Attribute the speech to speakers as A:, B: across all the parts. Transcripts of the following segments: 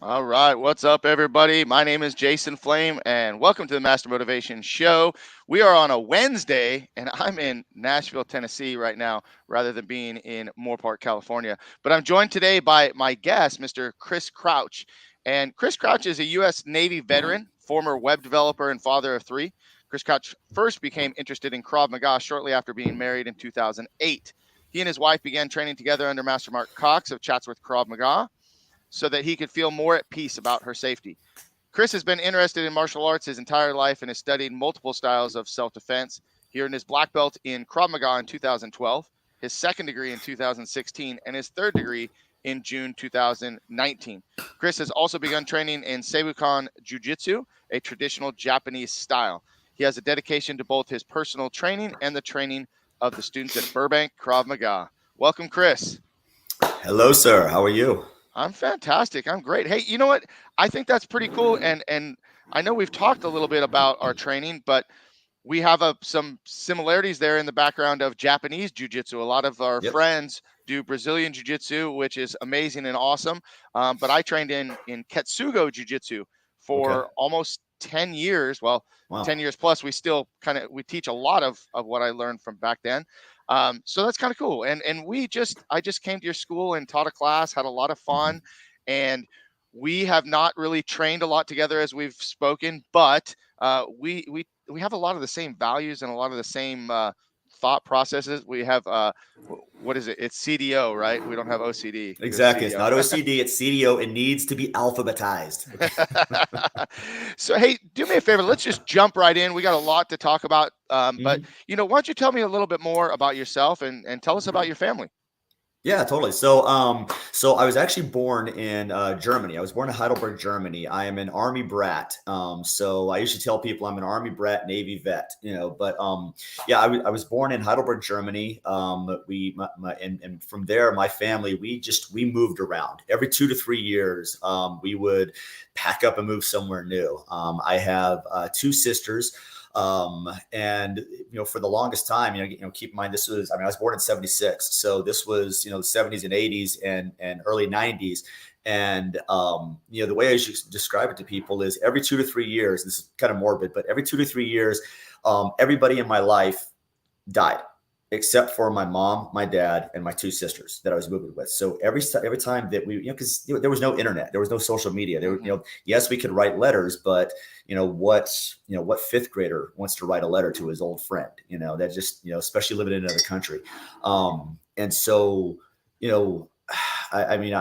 A: All right, what's up, everybody? My name is Jason Flame, and welcome to the Master Motivation Show. We are on a Wednesday, and I'm in Nashville, Tennessee right now, rather than being in Moorpark, California. But I'm joined today by my guest, Mr. Chris Crouch. And Chris Crouch is a U.S. Navy veteran, former web developer, and father of three. Chris Crouch first became interested in Krav Maga shortly after being married in 2008. He and his wife began training together under Master Mark Cox of Chatsworth Krav Maga so that he could feel more at peace about her safety. Chris has been interested in martial arts his entire life and has studied multiple styles of self-defense. He earned his black belt in Krav Maga in 2012, his second degree in 2016, and his third degree in June 2019. Chris has also begun training in Seibukan Jujutsu, a traditional Japanese style. He has a dedication to both his personal training and the training of the students at Burbank Krav Maga. Welcome, Chris.
B: Hello, sir. How are you?
A: I'm fantastic. I'm great. Hey, you know what? I think that's pretty cool. And I know we've talked a little bit about our training, but we have some similarities there in the background of Japanese jiu-jitsu. A lot of our
B: Yep.
A: friends do Brazilian jiu-jitsu, which is amazing and awesome. But I trained in Ketsugo jiu-jitsu
B: Okay.
A: for almost 10 years. Well, 10
B: Wow.
A: years plus. We still we teach a lot of what I learned from back then. So that's kind of cool. And I just came to your school and taught a class, had a lot of
B: hmm
A: fun, and we have not really trained a lot together as we've spoken, but we have a lot of the same values and a lot of the same thought processes. We have what is it? It's CDO, right? We don't have OCD. We have
B: Exactly. It's
A: CDO.
B: not OCD. It's CDO. It needs to be alphabetized. Okay.
A: So hey, do me a favor. Let's just jump right in. We got a lot to talk about, but
B: Mhm.
A: why don't you tell me a little bit more about yourself and tell us about your family?
B: Yeah, totally. So I was actually born in Germany. I was born in Heidelberg, Germany. I am an Army brat. So I usually tell people I'm an Army brat, Navy vet. Yeah, I was born in Heidelberg, Germany. And from there, my family, we moved around every 2 to 3 years. We would pack up and move somewhere new. I have two sisters. And for the longest time, keep in mind I was born in '76, so this was the '70s and '80s and early '90s. And the way I usually describe it to people is every 2 to 3 years. This is kind of morbid, but every 2 to 3 years, everybody in my life died except for my mom, my dad, and my two sisters that I was moving with. So every time that because there was no internet, there was no social media.
A: Mm-hmm.
B: Yes, we could write letters, but what fifth grader wants to write a letter to his old friend? That just especially living in another country. And so you know, I mean,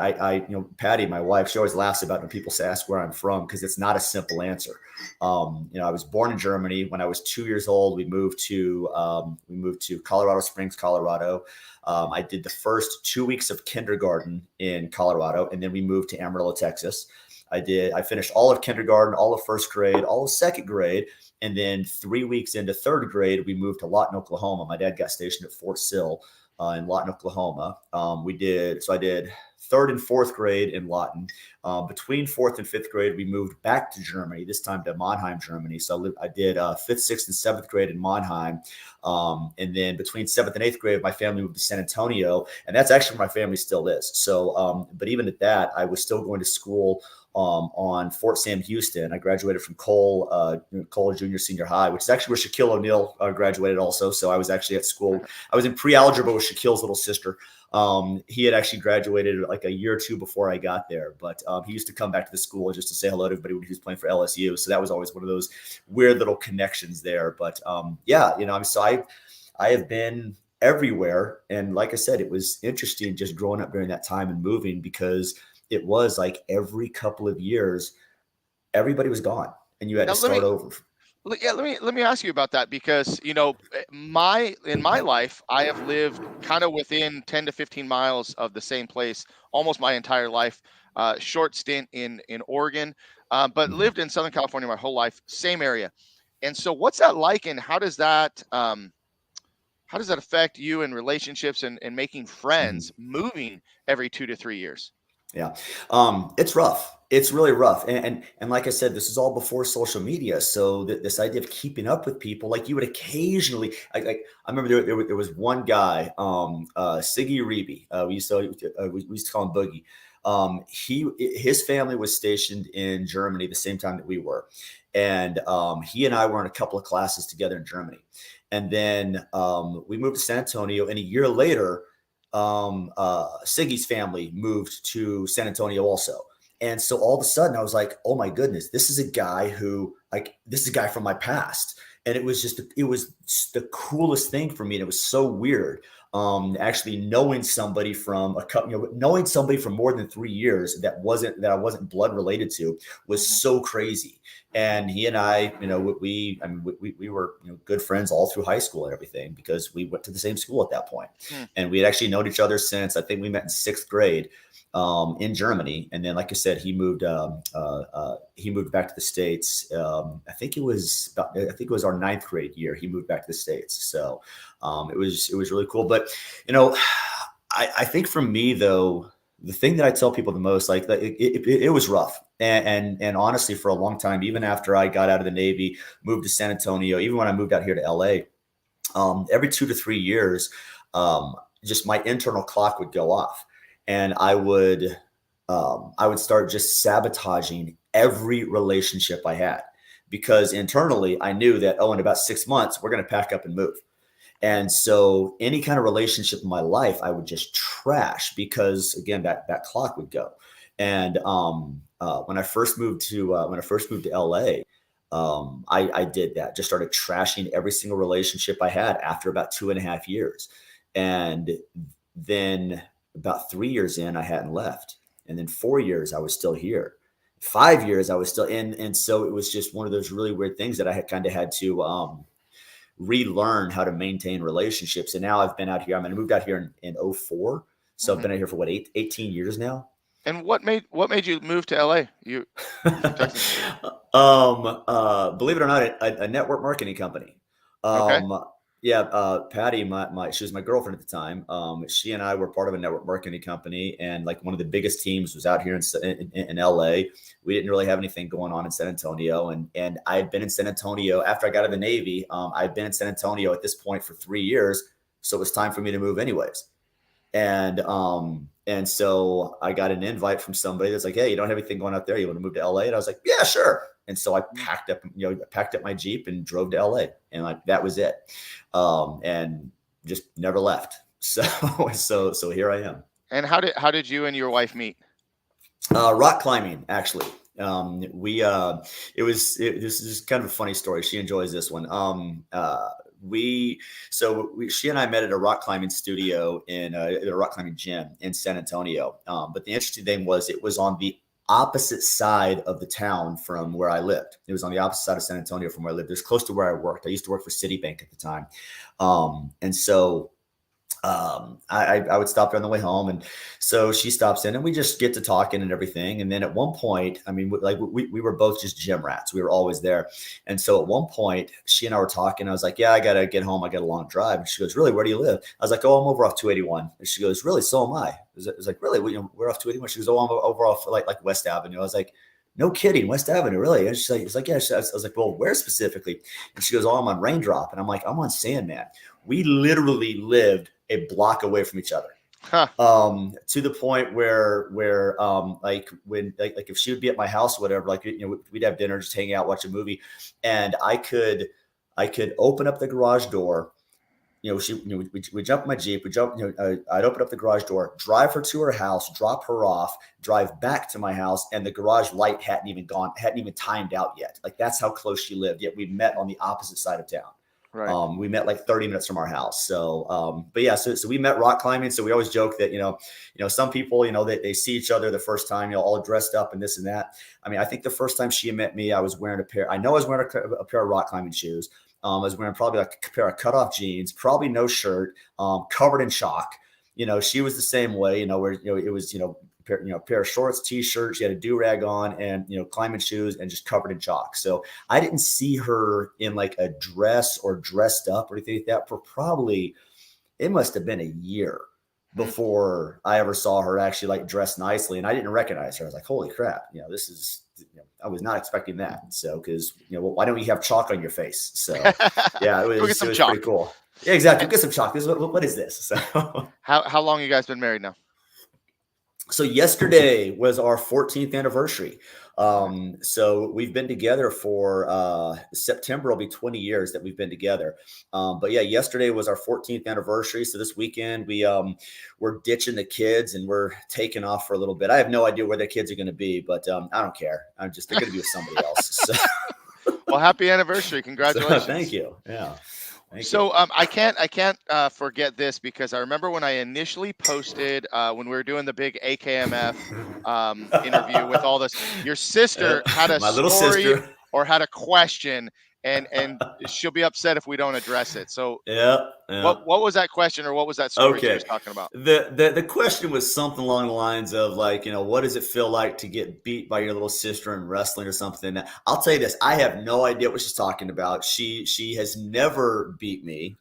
B: Patty, my wife, she always laughs about when people ask where I'm from because it's not a simple answer. I was born in Germany. When I was 2 years old, we moved to Colorado Springs, Colorado. I did the first 2 weeks of kindergarten in Colorado, and then we moved to Amarillo, Texas. I finished all of kindergarten, all of first grade, all of second grade, and then 3 weeks into third grade, we moved to Lawton, Oklahoma. My dad got stationed at Fort Sill in Lawton, Oklahoma. I did third and fourth grade in Lawton. Between fourth and fifth grade, we moved back to Germany, this time to Mannheim, Germany. So I did fifth, sixth, and seventh grade in Mannheim. And then between seventh and eighth grade, my family moved to San Antonio. And that's actually where my family still is. So, but even at that, I was still going to school on Fort Sam Houston. I graduated from Cole Junior Senior High, which is actually where Shaquille O'Neal graduated also. So I was actually at school. I was in pre-algebra with Shaquille's little sister. He had actually graduated like a year or two before I got there, but he used to come back to the school just to say hello to everybody when he was playing for LSU. So that was always one of those weird little connections there. But yeah, so I have been everywhere. And like I said, it was interesting just growing up during that time and moving because it was like every couple of years, everybody was gone and you had
A: Now
B: to start over.
A: let me ask you about that because my in my life I have lived kind of within 10 to 15 miles of the same place almost my entire life. Short stint in Oregon, but
B: Mhm.
A: lived in Southern California my whole life, same area. And so, what's that like, and how does that affect you in relationships and making
B: Mhm.
A: friends moving every 2 to 3 years?
B: Yeah. It's rough. It's really rough. And like I said, this is all before social media. So this idea of keeping up with people, like you would occasionally, I remember there was one guy, Siggy Reeby. We used to call him Boogie. His family was stationed in Germany the same time that we were. And he and I were in a couple of classes together in Germany. And then we moved to San Antonio. And a year later, Siggy's family moved to San Antonio also. And so all of a sudden I was like, oh my goodness, this is a guy who this is a guy from my past. And it was the coolest thing for me. And it was so weird. Actually knowing somebody from knowing somebody for more than 3 years that I wasn't blood related to was
A: Hmm.
B: so crazy. And he and I, we were good friends all through high school and everything because we went to the same school at that point.
A: Hmm.
B: And we had actually known each other since I think we met in sixth grade in Germany. And then, like I said, he moved back to the States. I think it was our ninth grade year. He moved back to the States. So it was really cool. But you know, I think for me though, the thing that I tell people the most, it was rough. And honestly, for a long time, even after I got out of the Navy, moved to San Antonio, even when I moved out here to LA, every 2 to 3 years, um, just my internal clock would go off, and I would start just sabotaging every relationship I had because internally I knew that in about 6 months we're going to pack up and move. And so any kind of relationship in my life, I would just trash because again, that clock would go. And when I first moved to LA, I did that. Just started trashing every single relationship I had after about 2.5 years, and then about 3 years in, I hadn't left, and then 4 years I was still here. 5 years I was still in, and so it was just one of those really weird things that I had kind of had to relearn how to maintain relationships. And now I've been out here. I moved out here in '04. So I've
A: Hmm.
B: been out here for 18 years now.
A: And what made you move to LA? You from Texas?
B: Believe it or not, a network marketing company.
A: Okay.
B: Um, yeah, Patty, she was my girlfriend at the time. She and I were part of a network marketing company, and like one of the biggest teams was out here in LA. We didn't really have anything going on in San Antonio, and I'd been in San Antonio after I got out of the Navy. I'd been in San Antonio at this point for 3 years, so it was time for me to move anyways. And so I got an invite from somebody that's like, hey, you don't have anything going out there. You want to move to LA? And I was like, yeah, sure. And so I
A: Mm.
B: packed up my Jeep and drove to LA, and like that was it. And just never left. So so here I am.
A: And how did you and your wife meet?
B: Rock climbing, actually. We This is kind of a funny story. She enjoys this one. She and I met at a rock climbing studio at a rock climbing gym in San Antonio. But the interesting thing was it was on the opposite side of the town from where I lived. It was on the opposite side of San Antonio from where I lived. It was close to where I worked. I used to work for Citibank at the time, and so I would stop there on the way home, and so she stops in, and we just get to talking and everything. And then at one point, we were both just gym rats. We were always there, and so at one point, she and I were talking. I was like, "Yeah, I gotta get home. I got a long drive." And she goes, "Really? Where do you live?" I was like, "Oh, I'm over off 281." And she goes, "Really? So am I." I was like, "Really? We're off 281." She goes, "Oh, I'm over off like West Avenue." I was like, "No kidding, West Avenue, really?" And it's like, "Yeah." I was like, "Well, where specifically?" And she goes, "Oh, I'm on Raindrop." And I'm like, "I'm on Sandman." We literally lived a block away from each other,
A: Huh.
B: to the point where like when like if she would be at my house or whatever, like we'd have dinner, just hang out, watch a movie, and I could open up the garage door. We jump in my Jeep, I'd open up the garage door, drive her to her house, drop her off, drive back to my house, and the garage light hadn't even timed out yet. Like that's how close she lived. Yet we met on the opposite side of town.
A: Right.
B: We met like 30 minutes from our house. So, but yeah, so we met rock climbing. So we always joke that, some people, they see each other the first time, all dressed up and this and that. I mean, I think the first time she met me, I was wearing I know I was wearing a pair of rock climbing shoes. I was wearing probably like a pair of cutoff jeans, probably no shirt, covered in chalk. She was the same way, where, it was, pair of shorts, t-shirt. She had a do-rag on and, climbing shoes and just covered in chalk. So I didn't see her in like a dress or dressed up or anything like that for probably, it must have been a year.
A: Hmm.
B: before I ever saw her actually like dressed nicely, and I didn't recognize her. I was like, holy crap, this is. I was not expecting that. So, because well, why don't you have chalk on your face? So, yeah, it
A: Go get
B: was it
A: some
B: was pretty
A: chalk.
B: cool. Yeah, exactly.
A: And
B: We'll get some chalk. What is this? So,
A: how long you guys been married now?
B: so yesterday was our 14th anniversary.
A: Nice.
B: So we've been together for September will be 20 years that we've been together. But yeah, yesterday was our 14th anniversary. So this weekend we're ditching the kids and we're taking off for a little bit. I have no idea where the kids are going to be, but I don't care. They're going to be with somebody else. So,
A: Well, happy anniversary!
B: so thank
A: Congratulations.
B: you. Yeah, thank you.
A: So I can't forget this because I remember when I initially posted when we were doing the big AKMF interview with all this. Your sister had a
B: My little
A: story
B: sister.
A: or had a question, and she'll be upset if we don't address it. So
B: Yeah, yeah.
A: what was that question or what was that story she was
B: Okay.
A: talking about?
B: The question was something along the lines of like, what does it feel like to get beat by your little sister in wrestling or something? I'll tell you this, I have no idea what she's talking about. She has never beat me.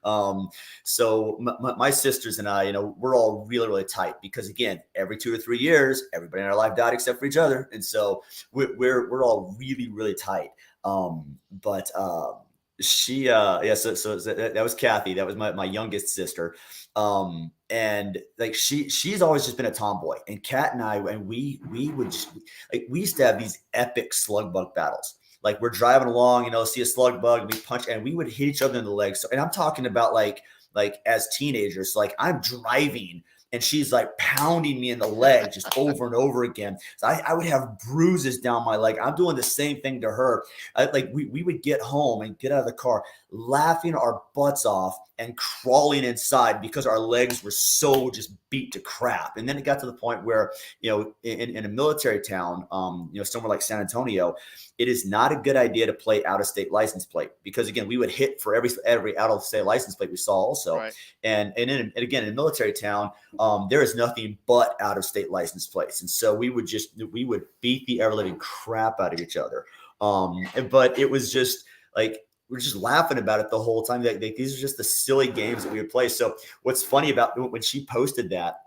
B: So my sisters and I, we're all really, really tight because again, every 2 to 3 years, everybody in our life died except for each other. And so we're all really, really tight. But she yeah, so that was Kathy. That was my youngest sister. And like she's always just been a tomboy. And Kat and I, and we would just, like we used to have these epic slug bug battles. Like we're driving along, see a slug bug, we punch, and we would hit each other in the legs. So, and I'm talking about like as teenagers, like I'm driving and she's like pounding me in the leg just over and over again. So I would have bruises down my leg. I'm doing the same thing to her. Like we would get home and get out of the car laughing our butts off and crawling inside because our legs were so just beat to crap. And then it got to the point where, in a military town, somewhere like San Antonio, it is not a good idea to play out of state license plate because again, we would hit for every out of state license plate we saw also.
A: Right.
B: And again, in a military town, there is nothing but out of state license plates. And so we would beat the ever living crap out of each other. But it was just like, we're just laughing about it the whole time. Like, these are just the silly games that we would play. So what's funny about when she posted that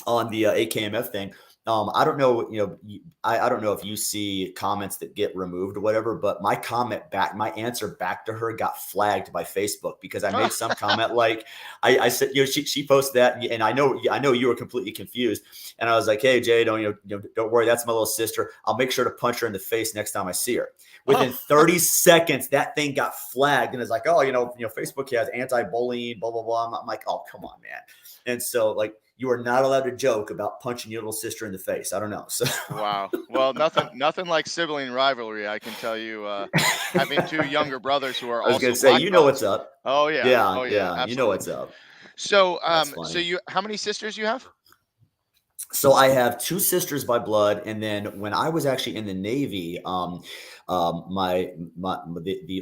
B: on the AKMF thing, I don't know, I don't know if you see comments that get removed or whatever, but my answer back to her got flagged by Facebook because I made some comment like I said, she posted that, and I know you were completely confused, and I was like, hey Jay, don't worry, that's my little sister. I'll make sure to punch her in the face next time I see her. Within 30 seconds, that thing got flagged, and it's like, oh, Facebook has anti-bullying, blah blah blah. I'm like, oh, come on, man. And so like, you are not allowed to joke about punching your little sister in the face. I don't know. So
A: Wow. Well, nothing like sibling rivalry. I can tell you, having two younger brothers who are
B: I was gonna
A: also
B: say,
A: black
B: you know what's
A: belts.
B: up.
A: Oh yeah.
B: Yeah,
A: Oh yeah.
B: yeah, you know
A: Absolutely.
B: what's up.
A: So,
B: That's
A: so
B: funny.
A: you, how many sisters you have?
B: So I have two sisters by blood, and then when I was actually in the Navy, the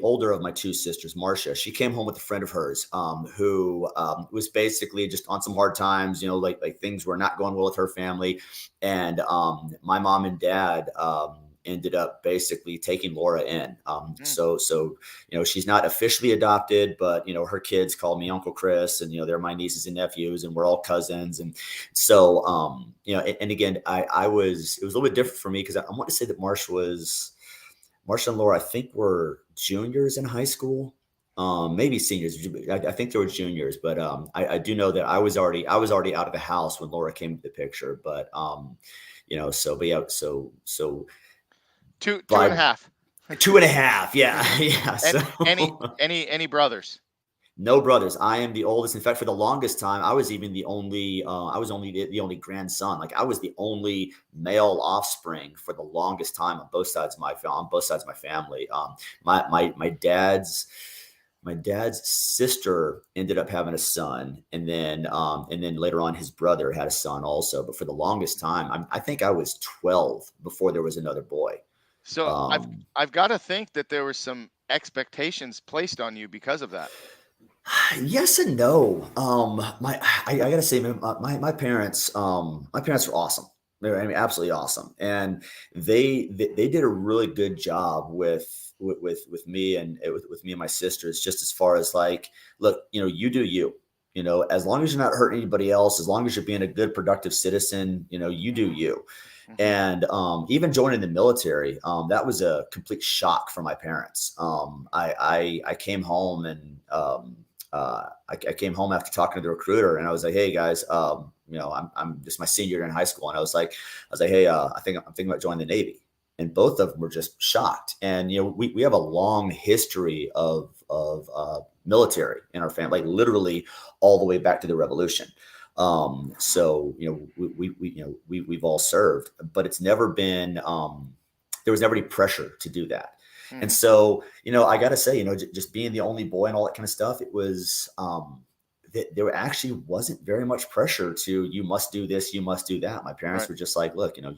B: older of my two sisters, Marcia, she came home with a friend of hers, who was basically just on some hard times, like things were not going well with her family, and my mom and dad ended up basically taking Laura in.
A: Mm.
B: So she's not officially adopted, but her kids call me Uncle Chris, and they're my nieces and nephews, and we're all cousins, and so and again, it was a little bit different for me because I want to say that Marsha and Laura, I think, were juniors in high school, maybe seniors. I think they were juniors, but I do know that I was already out of the house when Laura came to the picture. But but yeah, so
A: Two and a
B: by
A: half.
B: 2.5, yeah, yeah.
A: And
B: So
A: any brothers?
B: no brothers. I am the oldest. In fact, for the longest time, I was even the only. I was only the only grandson. Like I was the only male offspring for the longest time on both sides of my family. My dad's sister ended up having a son, and then later on, his brother had a son also. But for the longest time, I think I was 12 before there was another boy.
A: So
B: Um,
A: I've got to think that there were some expectations placed on you because of that.
B: Yes and no. I gotta say, man, my parents were awesome. They were, I mean, absolutely awesome, and they did a really good job with me and with me and my sisters. Just as far as like, look, you do you. as long as you're not hurting anybody else, as long as you're being a good, productive citizen, you do you.
A: Hmm.
B: And even joining the military, that was a complete shock for my parents. I came home and I came home after talking to the recruiter, and I was like, "Hey guys, I'm just my senior year in high school," and I was like, "Hey, I'm thinking about joining the Navy." And both of them were just shocked. And we have a long history of military in our family, like literally all the way back to the Revolution. So we've all served, but it's never been there was never any pressure to do that. And
A: Hmm.
B: so I got to say, just being the only boy and all that kind of stuff, it was there actually wasn't very much pressure to you must do this, you must do that. My parents
A: Right.
B: were just like, look, you know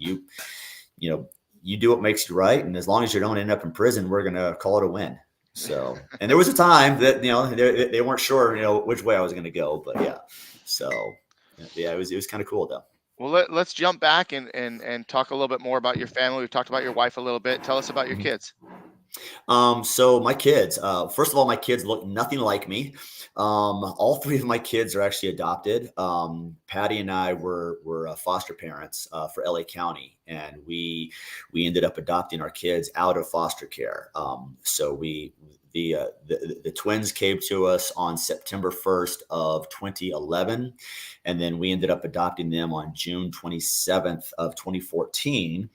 B: you do what makes you right, and as long as you don't end up in prison, we're gonna call it a win. So, and there was a time that they weren't sure which way I was gonna go, but yeah. So yeah, it was kind of cool though.
A: Well, let's jump back and talk a little bit more about your family. We've talked about your wife a little bit. Tell us about your
B: Mhm.
A: kids.
B: So my kids, first of all, my kids look nothing like me. All three of my kids are actually adopted. Patty and I were foster parents for LA County, and we ended up adopting our kids out of foster care. So the twins came to us on September 1st of 2011, and then we ended up adopting them on June 27th of 2014.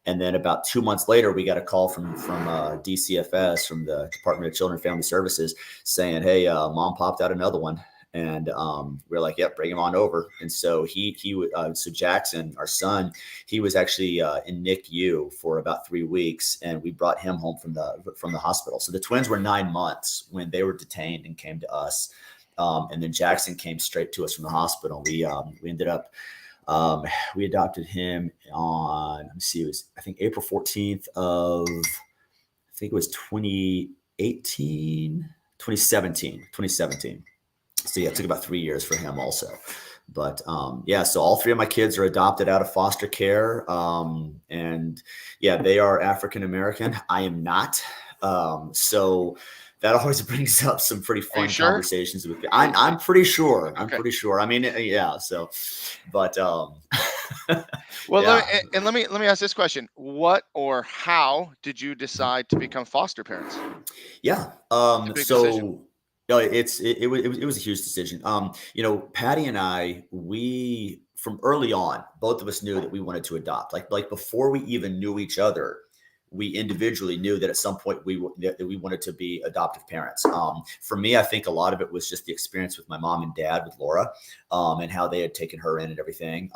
B: And then about 2 months later, we got a call from DCFS, from the Department of Children and Family Services, saying, "Hey, mom popped out another one." And we're like, "Yep, bring him on over." And so so Jackson, our son, he was actually in NICU for about 3 weeks, and we brought him home from the hospital. So the twins were 9 months when they were detained and came to us. And then Jackson came straight to us from the hospital. We ended up we adopted him on, let me see, it was, I think, April 14th of, I think it was 2018, 2017, 2017. So yeah, it took about 3 years for him also. But yeah, so all three of my kids are adopted out of foster care. And yeah, they are African American. I am not. So that always brings up some pretty
A: Are you
B: fun
A: sure?
B: conversations with me.
A: Are you,
B: I'm pretty sure. I'm
A: okay.
B: pretty sure. I mean, yeah. So, but
A: Well,
B: yeah,
A: let me ask this question: what or how did you decide to become foster parents?
B: yeah.
A: It's a big decision.
B: So it was a huge decision. Patty and I, we from early on, both of us knew that we wanted to adopt. Like before we even knew each other, we individually knew that at some point that we wanted to be adoptive parents. For me, I think a lot of it was just the experience with my mom and dad with Laura, and how they had taken her in and everything.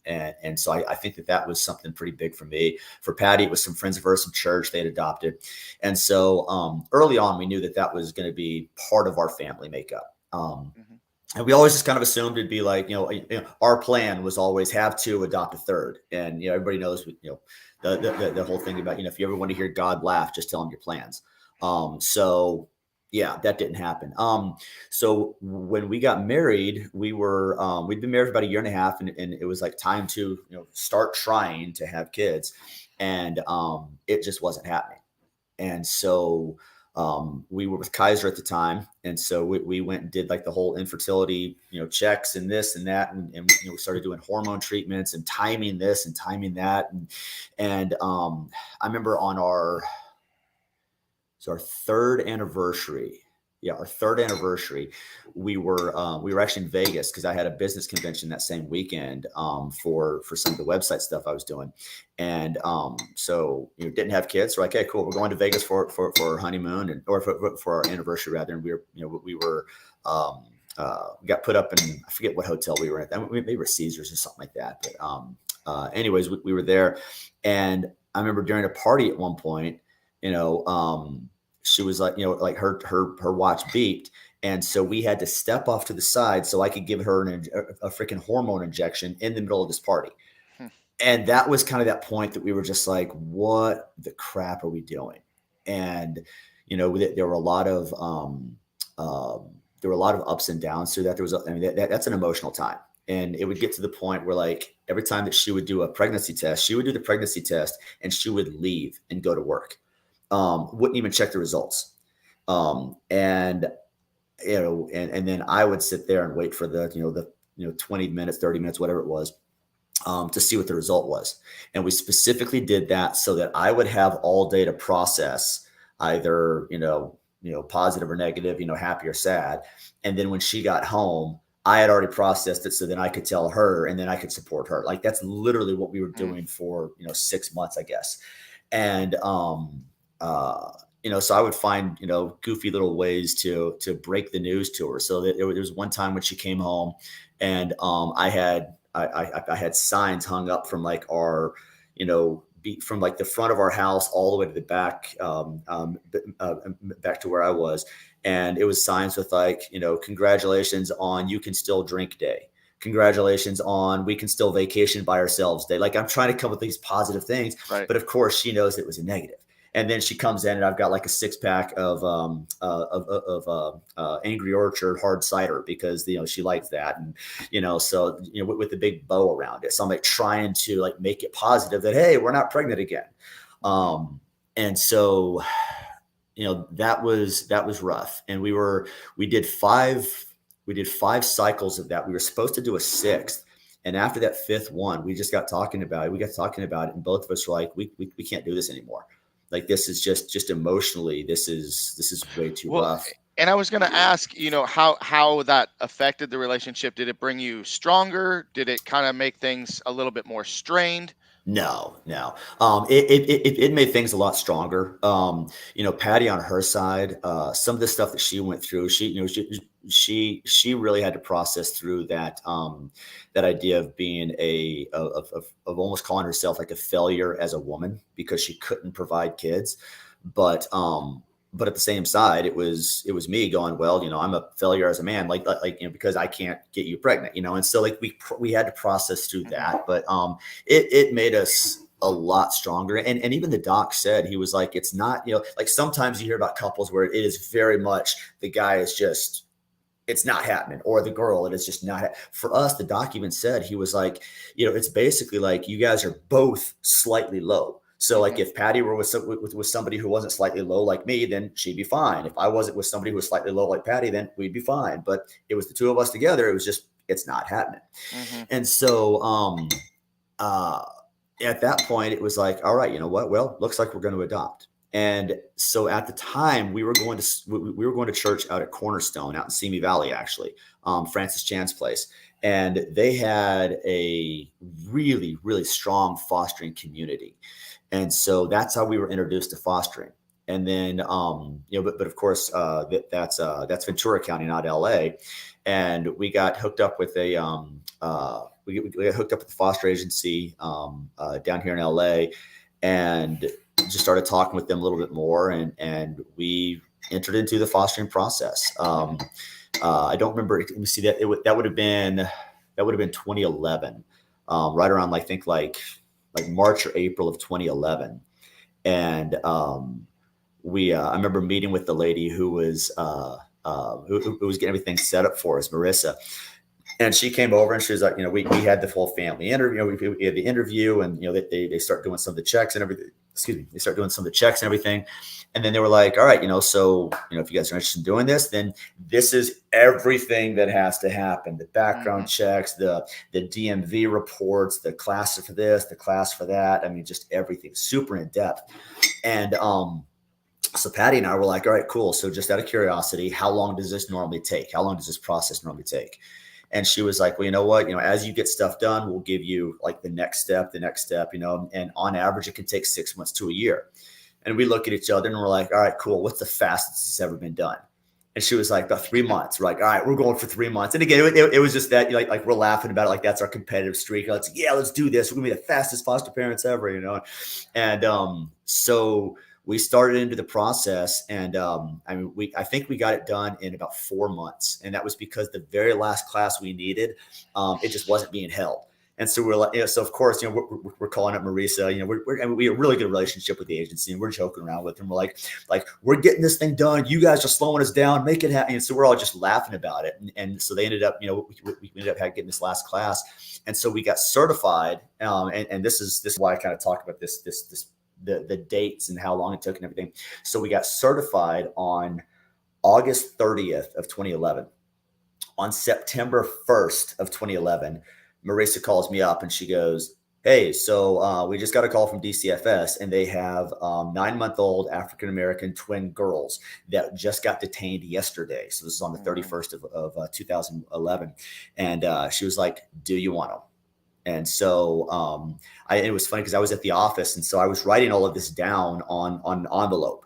B: And so I think that was something pretty big for me. For Patty, it was some friends of hers from church they had adopted. And so early on, we knew that was going to be part of our family makeup.
A: Hmm.
B: And we always just kind of assumed it'd be like, our plan was always have to adopt a third. And, everybody knows, the whole thing about, if you ever want to hear God laugh, just tell him your plans. So yeah, that didn't happen. So when we got married, we'd been married for about a year and a half, and it was like time to, start trying to have kids. And it just wasn't happening. And so we were with Kaiser at the time, and so we went and did like the whole infertility, checks and this and that, and we started doing hormone treatments and timing this and timing that, and I remember on our third anniversary. Yeah, our third anniversary, we were actually in Vegas because I had a business convention that same weekend for some of the website stuff I was doing, and so didn't have kids. So like, okay, cool, we're going to Vegas for our honeymoon or for our anniversary rather. And we got put up in, I forget what hotel we were at. Maybe we were Caesars or something like that. But anyways, we were there, and I remember during a party at one point, she was like, like her watch beeped. And so we had to step off to the side so I could give her a freaking hormone injection in the middle of this party. And that was kind of that point that we were just like, what the crap are we doing? And, there were a lot of, ups and downs through that. That's an emotional time. And it would get to the point where, like, every time that she would do a pregnancy test, she would do the pregnancy test and she would leave and go to work. Wouldn't even check the results. And and then I would sit there and wait for the 20 minutes, 30 minutes, whatever it was, to see what the result was. And we specifically did that so that I would have all day to process either, positive or negative, happy or sad. And then when she got home, I had already processed it so then I could tell her and then I could support her. Like that's literally what we were
A: Mm.
B: doing for, 6 months, I guess. And, so I would find, goofy little ways to break the news to her. So that there was one time when she came home and I had signs hung up from like our, from like the front of our house all the way to the back, back to where I was. And it was signs with like, congratulations on You Can Still Drink Day. Congratulations on We Can Still Vacation by Ourselves Day. Like I'm trying to come up with these positive things,
A: Right.
B: but of course she knows it was a negative. And then she comes in and I've got like a 6-pack of Angry Orchard hard cider because she likes that, and so with the big bow around it. So I'm like trying to like make it positive that hey, we're not pregnant again. And so that was rough, and we did five cycles of that. We were supposed to do a sixth. And after that fifth one, we just got talking about it. We got talking about it, and both of us were like, we can't do this anymore. Like this is just emotionally, this is way too
A: Well,
B: rough.
A: and I was going to ask, how that affected the relationship. Did it bring you stronger? Did it kind of make things a little bit more strained?
B: No. It made things a lot stronger. Patty on her side, some of the stuff that she went through, she really had to process through that idea of being of almost calling herself like a failure as a woman because she couldn't provide kids. But at the same side, it was me going, well, I'm a failure as a man, like because I can't get you pregnant, and so like we had to process through that, but it made us a lot stronger. And even the doc said, he was like, it's not, like sometimes you hear about couples where it is very much the guy is just, it's not happening, or the girl, it is just not. For us, the doc even said, he was like, it's basically like you guys are both slightly low. So like
A: Mm-hmm.
B: if Patty were with somebody who wasn't slightly low like me, then she'd be fine. If I wasn't with somebody who was slightly low like Patty, then we'd be fine. But it was the two of us together. It was just, it's not happening.
A: Mm-hmm.
B: And so uh, at that point, it was like, all right, you know what? Well, looks like we're going to adopt. And so at the time, we were going to church out at Cornerstone, out in Simi Valley, actually, Francis Chan's place, and they had a really, really strong fostering community, and so that's how we were introduced to fostering. And then, but of course, that's Ventura County, not LA, and we got hooked up with we got hooked up with the foster agency down here in LA, and just started talking with them a little bit more, and we entered into the fostering process. I don't remember. Let me see that that would have been 2011, right around I think like March or April of 2011, and I remember meeting with the lady who was who was getting everything set up for us, Marissa. And she came over and she was like, we had the full family interview. We had the interview, and they start doing some of the checks and everything. Excuse me. They start doing some of the checks and everything, and then they were like, all right, so if you guys are interested in doing this, then this is everything that has to happen: the
A: Mm-hmm.
B: background checks, the DMV reports, the class for this, the class for that. I mean, just everything super in depth. And so Patty and I were like, all right, cool. So just out of curiosity, how long does this normally take? How long does this process normally take? And she was like, well, you know what, as you get stuff done, we'll give you like the next step, and on average, it can take 6 months to a year. And we look at each other and we're like, all right, cool. What's the fastest it's ever been done? And she was like, about 3 months. We're like, all right, we're going for 3 months. And again, it was just that like we're laughing about it. Like that's our competitive streak. Let's do this. We're gonna be the fastest foster parents ever, And so we started into the process, and I think we got it done in about 4 months, and that was because the very last class we needed, it just wasn't being held. And so we're like, so of course, we're calling up Marisa. We have a really good relationship with the agency, and we're joking around with them. We're like we're getting this thing done. You guys are slowing us down. Make it happen. And so we're all just laughing about it. And so they ended up, we ended up getting this last class, and so we got certified. And this is why I kind of talk about the dates and how long it took and everything. So we got certified on August 30th of 2011. On September 1st of 2011, Marissa calls me up and she goes, "Hey, so we just got a call from DCFS, and they have 9-month-old African American twin girls that just got detained yesterday." So this is on the
A: Mm-hmm.
B: 31st of 2011, and she was like, "Do you want them?" And so it was funny because I was at the office, and so I was writing all of this down on envelope,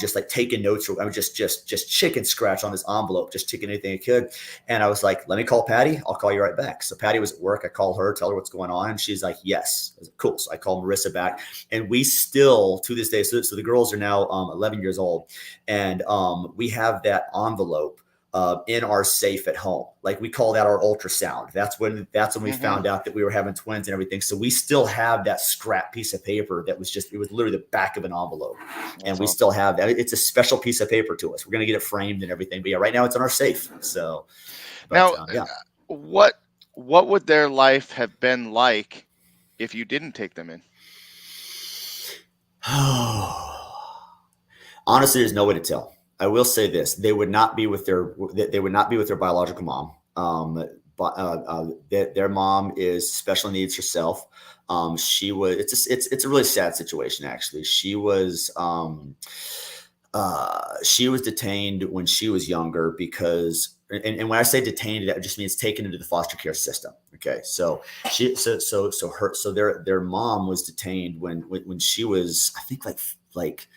B: just like taking notes. I was just chicken scratch on this envelope, just taking anything I could. And I was like, "Let me call Patty. I'll call you right back." So Patty was at work. I call her, tell her what's going on. And she's like, "Yes." I was like, "Cool." So I call Marissa back, and we still to this day. So the girls are now 11 years old, and we have that envelope in our safe at home. Like we call that our ultrasound. That's when we
A: Mm-hmm.
B: found out that we were having twins and everything. So we still have that scrap piece of paper that was it was literally the back of an envelope. And
A: That's
B: we still
A: awesome.
B: have that. It's a special piece of paper to us. We're gonna get it framed and everything. But yeah, right now it's in our safe. So but
A: Now,
B: yeah.
A: what what would their life have been like if you didn't take them in?
B: Honestly, there's no way to tell. I will say this: they would not be with their biological mom. But their mom is special needs herself. She was. It's a really sad situation actually. She was detained when she was younger because, and when I say detained, that just means taken into the foster care system. Okay, so their mom was detained when she was, I think, like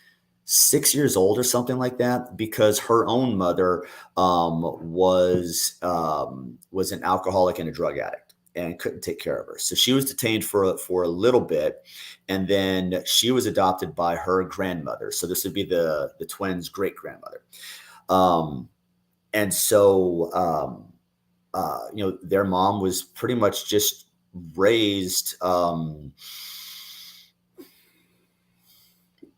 B: 6 years old or something like that, because her own mother was an alcoholic and a drug addict and couldn't take care of her. So she was detained for a little bit, and then she was adopted by her grandmother. So this would be the twins' great grandmother. Um, and so their mom was pretty much just raised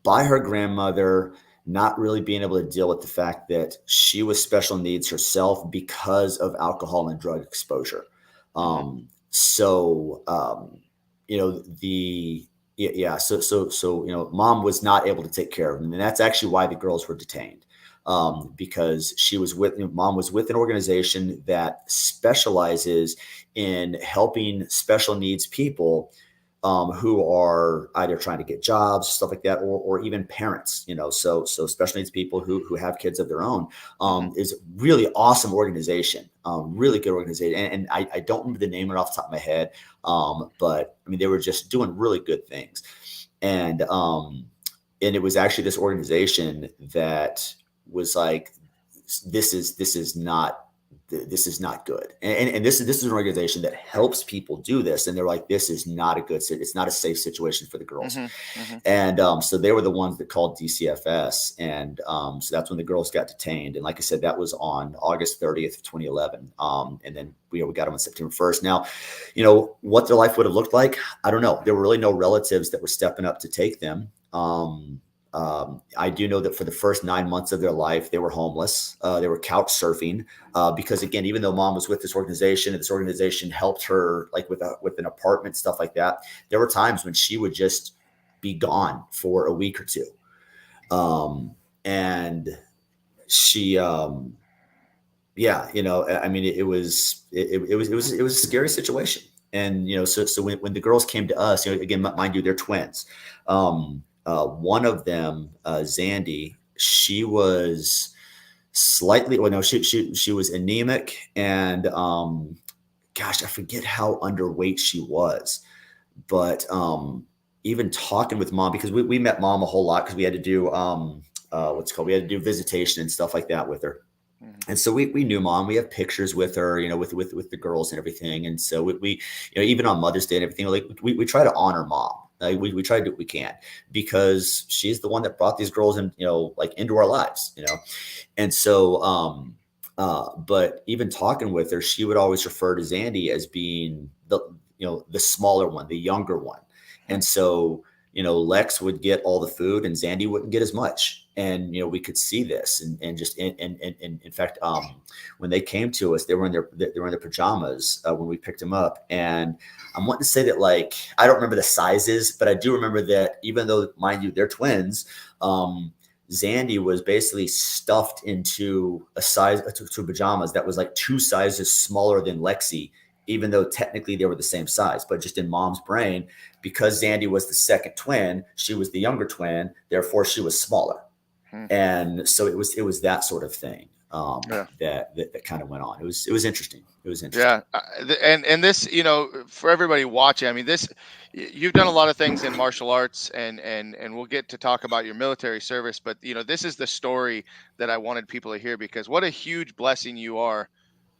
B: by her grandmother, not really being able to deal with the fact that she was special needs herself because of alcohol and drug exposure.
A: Mm-hmm.
B: So the yeah, so mom was not able to take care of them, and that's actually why the girls were detained. Because mom was with an organization that specializes in helping special needs people who are either trying to get jobs, stuff like that, or even parents, so special needs people who have kids of their own,
A: Mm-hmm.
B: is a really awesome organization, really good organization. And I don't remember the name right off the top of my head, but I mean, they were just doing really good things. And it was actually this organization that was like, this is not good. And this is an organization that helps people do this. And they're like, this is not it's not a safe situation for the girls.
A: Mm-hmm. Mm-hmm.
B: And so they were the ones that called DCFS. And so that's when the girls got detained. And like I said, that was on August 30th of 2011. And then we got them on September 1st. Now, what their life would have looked like, I don't know. There were really no relatives that were stepping up to take them. I do know that for the first 9 months of their life, they were homeless. They were couch surfing because, again, even though mom was with this organization and this organization helped her like with an apartment, stuff like that, there were times when she would just be gone for a week or two. And she, yeah, I mean, it was a scary situation. And, so when the girls came to us, again, mind you, they're twins. One of them, Zandy, she was slightly, well, no, she was anemic, and gosh, I forget how underweight she was. But even talking with mom, because we met mom a whole lot because we had to do we had to do visitation and stuff like that with her.
A: Mm-hmm.
B: And so we knew mom. We have pictures with her, with the girls and everything. And so we even on Mother's Day and everything, like we try to honor mom. Like we try to do what we can because she's the one that brought these girls in, like into our lives, And so, but even talking with her, she would always refer to Zandy as being the smaller one, the younger one. And so, Lex would get all the food and Zandy wouldn't get as much. And, we could see this and just, and in fact, when they came to us, they were in their pajamas when we picked them up. And I'm wanting to say that, like, I don't remember the sizes, but I do remember that even though, mind you, they're twins, Zandy was basically stuffed into a size to pajamas that was like 2 sizes smaller than Lexi, even though technically they were the same size, but just in mom's brain, because Zandy was the second twin, she was the younger twin, therefore she was smaller.
A: Hmm.
B: And so it was that sort of thing
A: Yeah.
B: that kind of went on. It was interesting. It was interesting.
A: Yeah, and this, for everybody watching, I mean, this, you've done a lot of things in martial arts, and we'll get to talk about your military service, but this is the story that I wanted people to hear, because what a huge blessing you are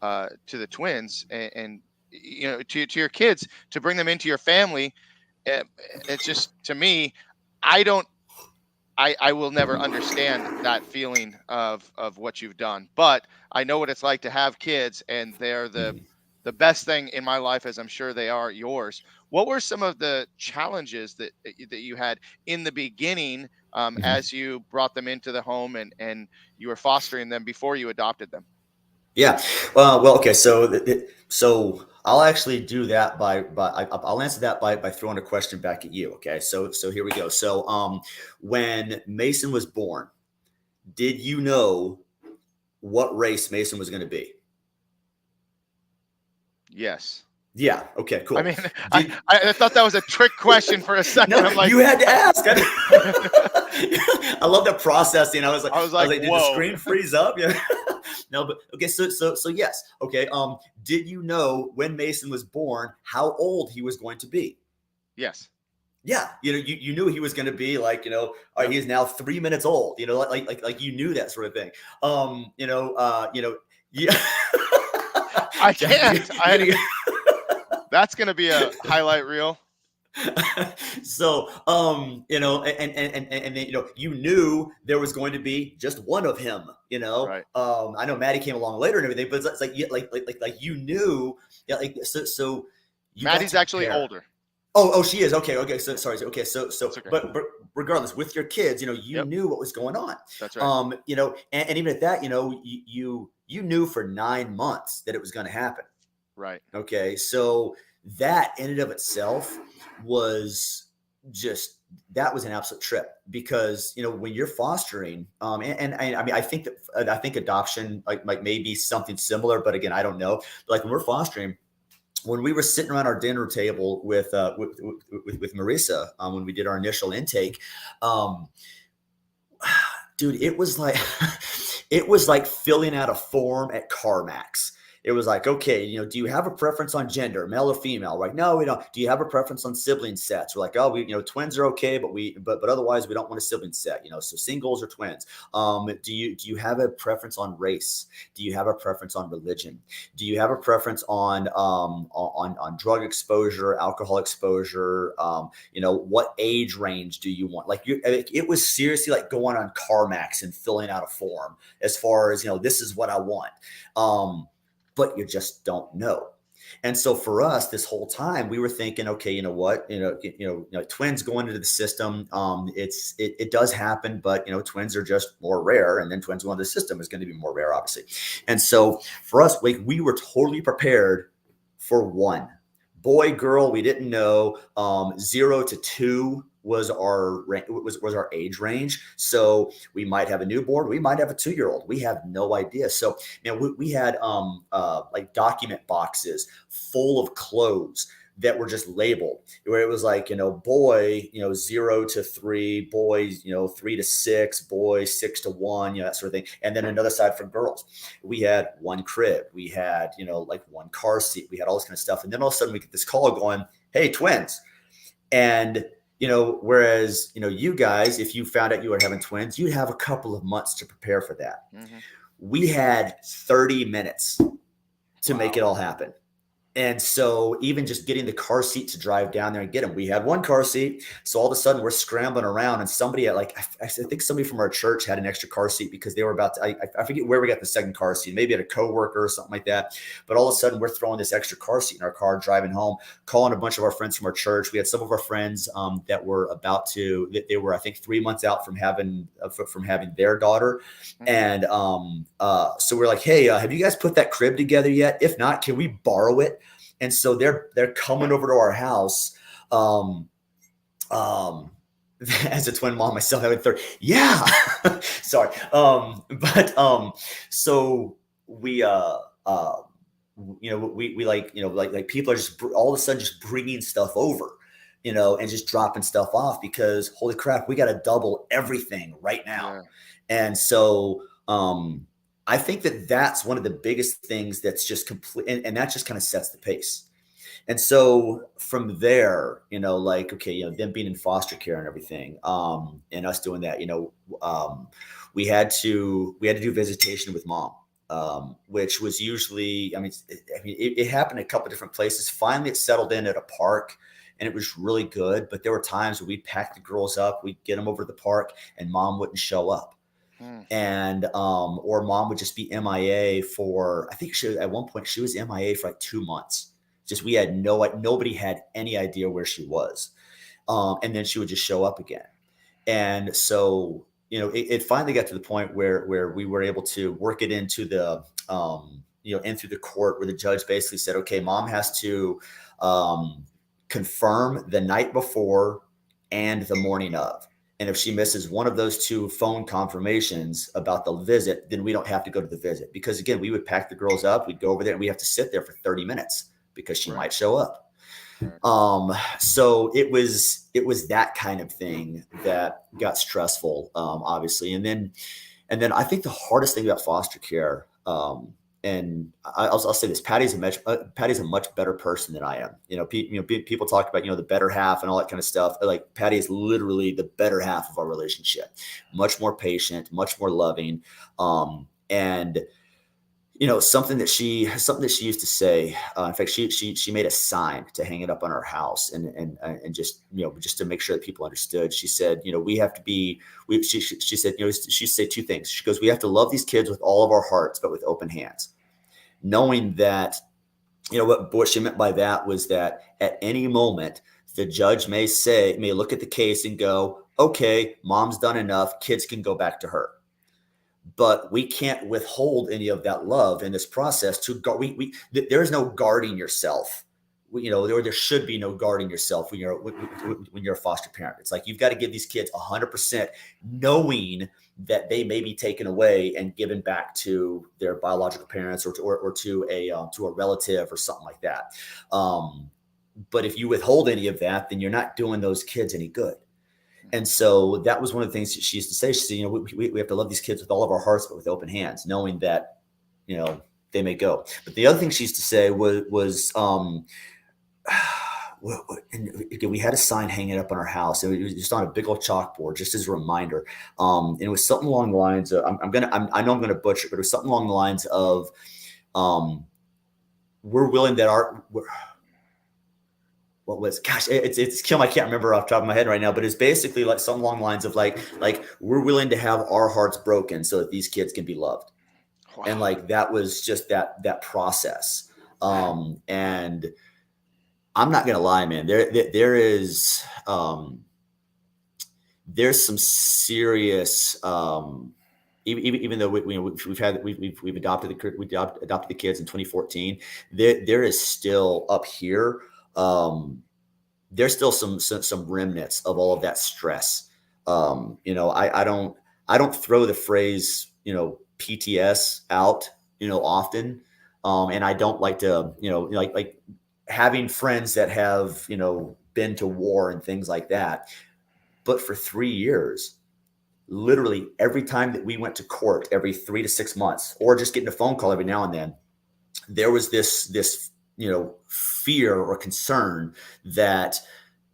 A: to the twins, and to your kids, to bring them into your family. Eh, It's just, to me, I don't I will never understand that feeling of what you've done, but I know what it's like to have kids, and they're
B: Mhm.
A: the best thing in my life, as I'm sure they are yours. What were some of the challenges that you had in the beginning,
B: Mhm.
A: as you brought them into the home, and you were fostering them before you adopted them?
B: Yeah. Well, okay. So I'll actually do that I'll answer that by throwing a question back at you. Okay. So here we go. So when Mason was born, did you know what race Mason was going to be?
A: Yes.
B: Yeah. Okay.
A: I
B: Cool.
A: mean, I,
B: Did
A: I thought that was a trick question for a second.
B: No,
A: I'm like,
B: you had to ask.
A: I,
B: I love the processing.
A: I was
B: I was
A: like,
B: like, did the
A: whoa.
B: screen freeze up? Yeah. No, but okay. So yes. Okay. Did you know when Mason was born how old he was going to be?
A: Yes.
B: Yeah, you knew he was going to be like, all right,
A: Yep.
B: he's now 3 minutes old. Like you knew that sort of thing. Yeah.
A: I
B: Jack,
A: can't. That's gonna be a highlight reel.
B: so and then you knew there was going to be just one of him.
A: Right.
B: I know Maddie came along later and everything, but it's like you knew, yeah, so you got
A: Maddie's
B: to
A: actually
B: prepare.
A: older.
B: Oh, she is. Okay. So sorry. Okay. So,
A: That's okay.
B: but regardless, with your kids, you
A: Yep.
B: knew what was going on.
A: That's right.
B: And even at that, you knew for 9 months that it was going to happen.
A: Right.
B: Okay. So that in and of itself was just, that was an absolute trip, because when you're fostering, and I mean, I think adoption like maybe something similar, but again, I don't know. But like when we're fostering, when we were sitting around our dinner table with Marissa, when we did our initial intake, um, dude, it was like it was like filling out a form at CarMax. It was like, okay, do you have a preference on gender, male or female? Like, no, we don't. Do you have a preference on sibling sets? We're like, oh, twins are okay, but otherwise we don't want a sibling set. So singles or twins. Do you have a preference on race? Do you have a preference on religion? Do you have a preference on drug exposure, alcohol exposure? What age range do you want? Like, it was seriously like going on CarMax and filling out a form as far as, this is what I want. But you just don't know. And so for us, this whole time, we were thinking, okay, you know what, twins going into the system, it does happen, but twins are just more rare, and then twins going into the system is going to be more rare, obviously. And so for us, we were totally prepared for one. Boy, girl, we didn't know. 0 to 2 was our age range. So we might have a newborn, we might have a 2-year-old. We have no idea. So we had like document boxes full of clothes that were just labeled, where it was like, boy, 0 to 3, boys, 3 to 6, boys, 6 to 1, that sort of thing. And then another side for girls. We had one crib, we had, like one car seat, we had all this kind of stuff. And then all of a sudden we get this call going, hey, twins. And whereas, you guys, if you found out you were having twins, you'd have a couple of months to prepare for that.
A: Mm-hmm.
B: We had 30 minutes to make it all happen. And so even just getting the car seat to drive down there and get them, we had one car seat. So all of a sudden we're scrambling around, and somebody I think somebody from our church had an extra car seat because they were about to, I forget where we got the second car seat, maybe at a coworker or something like that. But all of a sudden we're throwing this extra car seat in our car, driving home, calling a bunch of our friends from our church. We had some of our friends that were they were, I think, 3 months out from having their daughter.
A: Mm-hmm.
B: And so we're like, hey, have you guys put that crib together yet? If not, can we borrow it? And so they're coming over to our house. as a twin mom myself, having third, yeah. Sorry. But so we uh we like, like people are just all of a sudden just bringing stuff over, and just dropping stuff off because holy crap, we got to double everything right now.
A: Yeah.
B: And so I think that that's one of the biggest things that's just complete, and that just kind of sets the pace. And so from there, like, okay, them being in foster care and everything, and us doing that, we had to do visitation with mom, which was usually, it happened a couple of different places. Finally, it settled in at a park, and it was really good. But there were times where we'd pack the girls up, we'd get them over to the park, and mom wouldn't show up,
A: Mm.
B: and or mom would just be MIA for, I think at one point she was MIA for like 2 months. Just we had nobody had any idea where she was, and then she would just show up again. And so it finally got to the point where we were able to work it into the in through the court, where the judge basically said, okay, mom has to confirm the night before and the morning of. And if she misses one of those two phone confirmations about the visit, then we don't have to go to the visit. Because again, we would pack the girls up, we'd go over there, and we have to sit there for 30 minutes because she
A: Right.
B: might show up.
A: Right.
B: So it was that kind of thing that got stressful, obviously. And then I think the hardest thing about foster care, and I'll say this: Patty's a much better person than I am. People talk about the better half and all that kind of stuff. Like, Patty is literally the better half of our relationship. Much more patient, much more loving, and something that she used to say. In fact, she made a sign to hang it up on her house, and just to make sure that people understood. She said, we have to be. She said, she said two things. She goes, we have to love these kids with all of our hearts, but with open hands, knowing that what she meant by that was that at any moment the judge may look at the case and go, okay, mom's done enough, kids can go back to her. But we can't withhold any of that love in this process. There is no guarding yourself. There should be no guarding yourself when you're a foster parent. It's like you've got to give these kids 100%, knowing that they may be taken away and given back to their biological parents, or to a relative or something like that. But if you withhold any of that, then you're not doing those kids any good. And so that was one of the things she used to say. She said, we have to love these kids with all of our hearts, but with open hands, knowing that, they may go. But the other thing she used to say was and again, we had a sign hanging up on our house. It was just on a big old chalkboard, just as a reminder. And it was something along the lines of, I know I'm going to butcher it, but it was something along the lines of, we're willing that what was, gosh, it's Kim. I can't remember off the top of my head right now, but it's basically like some along the lines of like we're willing to have our hearts broken so that these kids can be loved. And
A: Wow.
B: like, that was just that process. And I'm not gonna lie, man, there is there's some serious, even though we've adopted the kids in 2014, there is still up here, there's still some remnants of all of that stress. I don't throw the phrase PTS out often, and I don't like to like having friends that have been to war and things like that. But for 3 years, literally every time that we went to court, every 3 to 6 months, or just getting a phone call every now and then, there was this fear or concern that,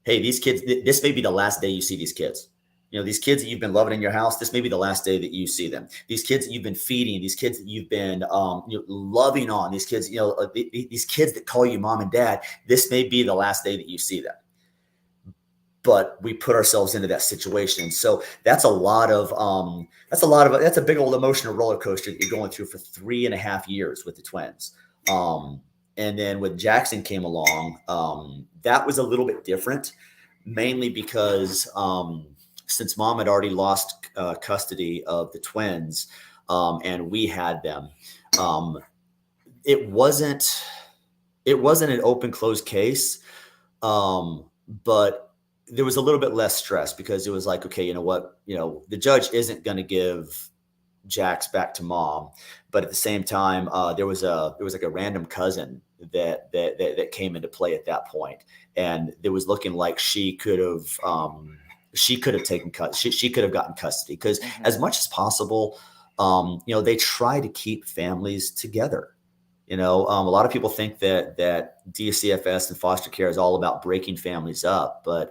B: hey, these kids, this may be the last day you see these kids. These kids that you've been loving in your house, this may be the last day that you see them. These kids that you've been feeding, these kids that you've been loving on, these kids, these kids that call you mom and dad, this may be the last day that you see them. But we put ourselves into that situation. So that's a big old emotional roller coaster that you're going through for 3.5 years with the twins. And then when Jackson came along, that was a little bit different, mainly because since mom had already lost custody of the twins, and we had them, it wasn't an open closed case, but there was a little bit less stress because it was like, okay, you know what, the judge isn't going to give Jax back to mom, but at the same time, there was like a random cousin that came into play at that point, and it was looking like she could have taken cut. She could have gotten custody because
A: Hmm.
B: as much as possible, they try to keep families together. A lot of people think that DCFS and foster care is all about breaking families up, but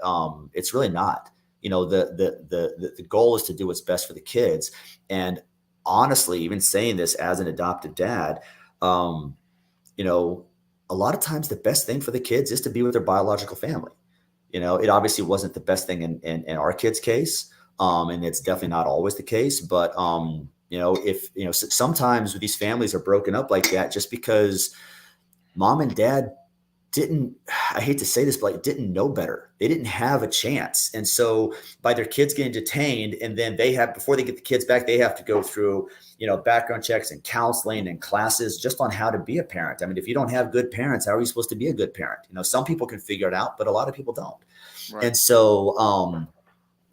B: it's really not. The goal is to do what's best for the kids. And honestly, even saying this as an adopted dad, um, you know, a lot of times the best thing for the kids is to be with their biological family. It obviously wasn't the best thing in our kids' case, and it's definitely not always the case. But if sometimes these families are broken up like that just because mom and dad didn't, I hate to say this, but like didn't know better. They didn't have a chance. And so by their kids getting detained, and then before they get the kids back, they have to go through, background checks and counseling and classes just on how to be a parent. I mean, if you don't have good parents, how are you supposed to be a good parent? Some people can figure it out, but a lot of people don't.
A: Right.
B: And so,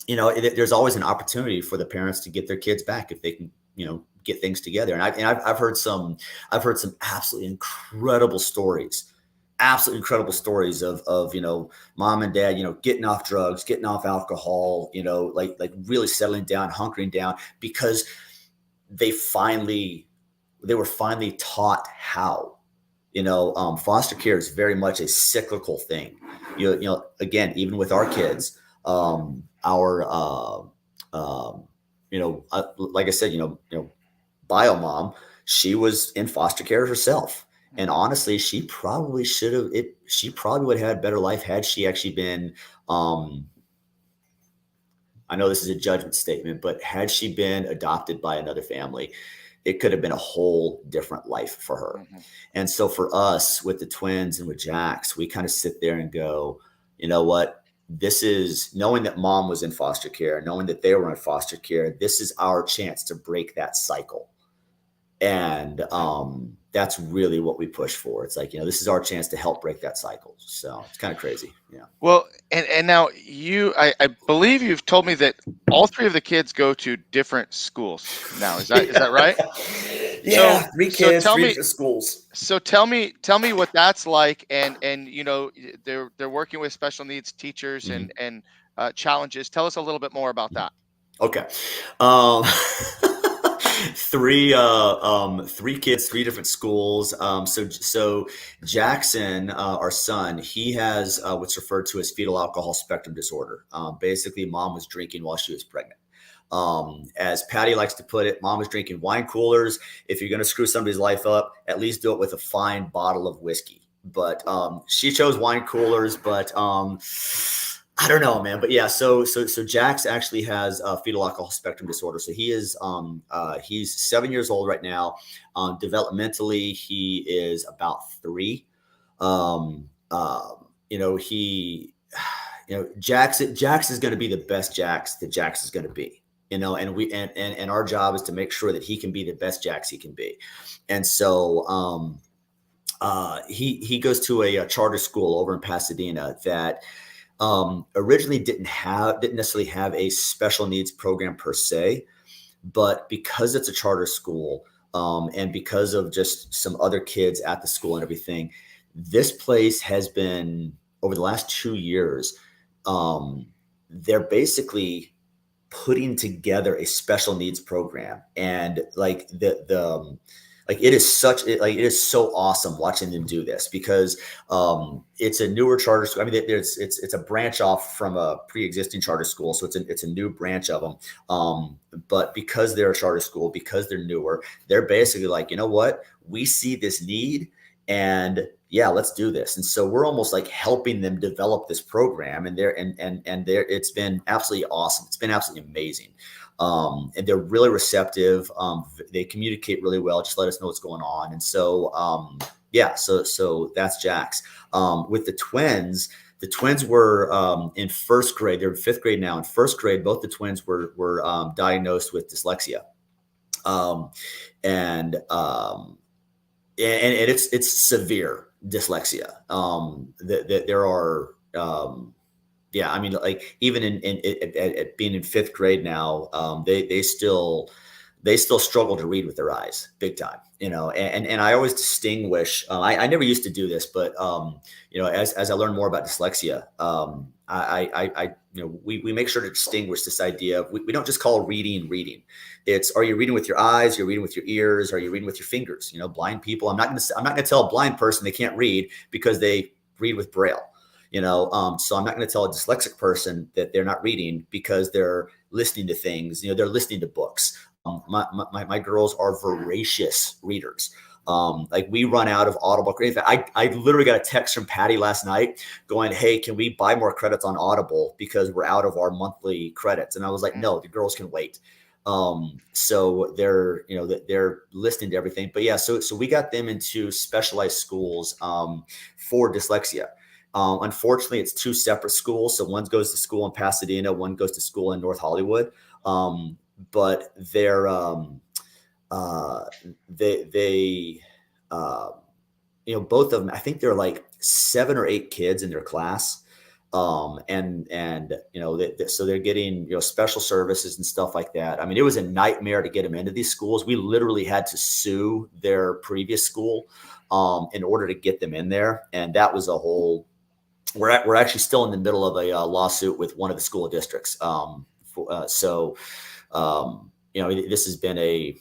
B: there's always an opportunity for the parents to get their kids back if they can, get things together. And I've heard some absolutely incredible stories of mom and dad getting off drugs, getting off alcohol, like really settling down, hunkering down because they were finally taught how. Foster care is very much a cyclical thing. Again, even with our kids, our like I said, bio mom, she was in foster care herself. And
A: Hmm.
B: honestly, she probably should have it. She probably would have had a better life had she actually been. I know this is a judgment statement, but had she been adopted by another family, it could have been a whole different life for her.
A: Hmm.
B: And so for us with the twins and with Jax, we kind of sit there and go, you know what? This is knowing that mom was in foster care, knowing that they were in foster care. This is our chance to break that cycle. And that's really what we push for. It's like, this is our chance to help break that cycle. So it's kind of crazy. Yeah.
A: Well, and now I believe you've told me that all three of the kids go to different schools now. Is that right?
B: Yeah.
A: So
B: Yeah. Three
A: so
B: kids,
A: tell
B: three
A: me
B: different schools.
A: so tell me what that's like, and they're working with special needs teachers
B: Mhm.
A: and challenges. Tell us a little bit more about that.
B: Okay. Um, three kids, three different schools. So Jackson, our son, he has what's referred to as fetal alcohol spectrum disorder. Basically, mom was drinking while she was pregnant. As Patty likes to put it, mom was drinking wine coolers. If you're going to screw somebody's life up, at least do it with a fine bottle of whiskey. But she chose wine coolers, but I don't know, man. But yeah, so Jax actually has fetal alcohol spectrum disorder. So he's 7 years old right now. Developmentally, he is about 3. Um, he, Jax is going to be the best Jax that Jax is going to be. And our job is to make sure that he can be the best Jax he can be. And so he goes to a charter school over in Pasadena that originally didn't necessarily have a special needs program per se, but because it's a charter school, and because of just some other kids at the school and everything, this place has been over the last 2 years. They're basically putting together a special needs program, and like like it is so awesome watching them do this because it's a newer charter school. I mean, it's a branch off from a pre-existing charter school, so it's a new branch of them. But because they're a charter school, because they're newer, they're basically like, you know what, we see this need, and yeah, let's do this. And so we're almost like helping them develop this program, and they're it's been absolutely awesome. It's been absolutely amazing. And they're really receptive. They communicate really well. Just let us know what's going on. And so, yeah, so that's Jax. With the twins were in first grade. They're in fifth grade now. In first grade, both the twins were diagnosed with dyslexia, um, and um, and it's severe dyslexia. There are Yeah, I mean, like even at being in fifth grade now, they still struggle to read with their eyes, big time. And I always distinguish. I never used to do this, but as I learn more about dyslexia, we make sure to distinguish this idea of we don't just call reading. It's, are you reading with your eyes? You're reading with your ears? Are you reading with your fingers? Blind people. I'm not going to tell a blind person they can't read because they read with Braille. So I'm not going to tell a dyslexic person that they're not reading because they're listening to things. They're listening to books. My girls are voracious readers. Like we run out of Audible. I literally got a text from Patty last night going, "Hey, can we buy more credits on Audible because we're out of our monthly credits?" And I was like, "No, the girls can wait." So they're listening to everything. But yeah, so we got them into specialized schools for dyslexia. Unfortunately, it's two separate schools. So one goes to school in Pasadena, one goes to school in North Hollywood. But they're they both of them. I think there are like 7 or 8 kids in their class. So they're getting special services and stuff like that. I mean, it was a nightmare to get them into these schools. We literally had to sue their previous school in order to get them in there, and that was a whole. We're actually still in the middle of a lawsuit with one of the school districts. This has been a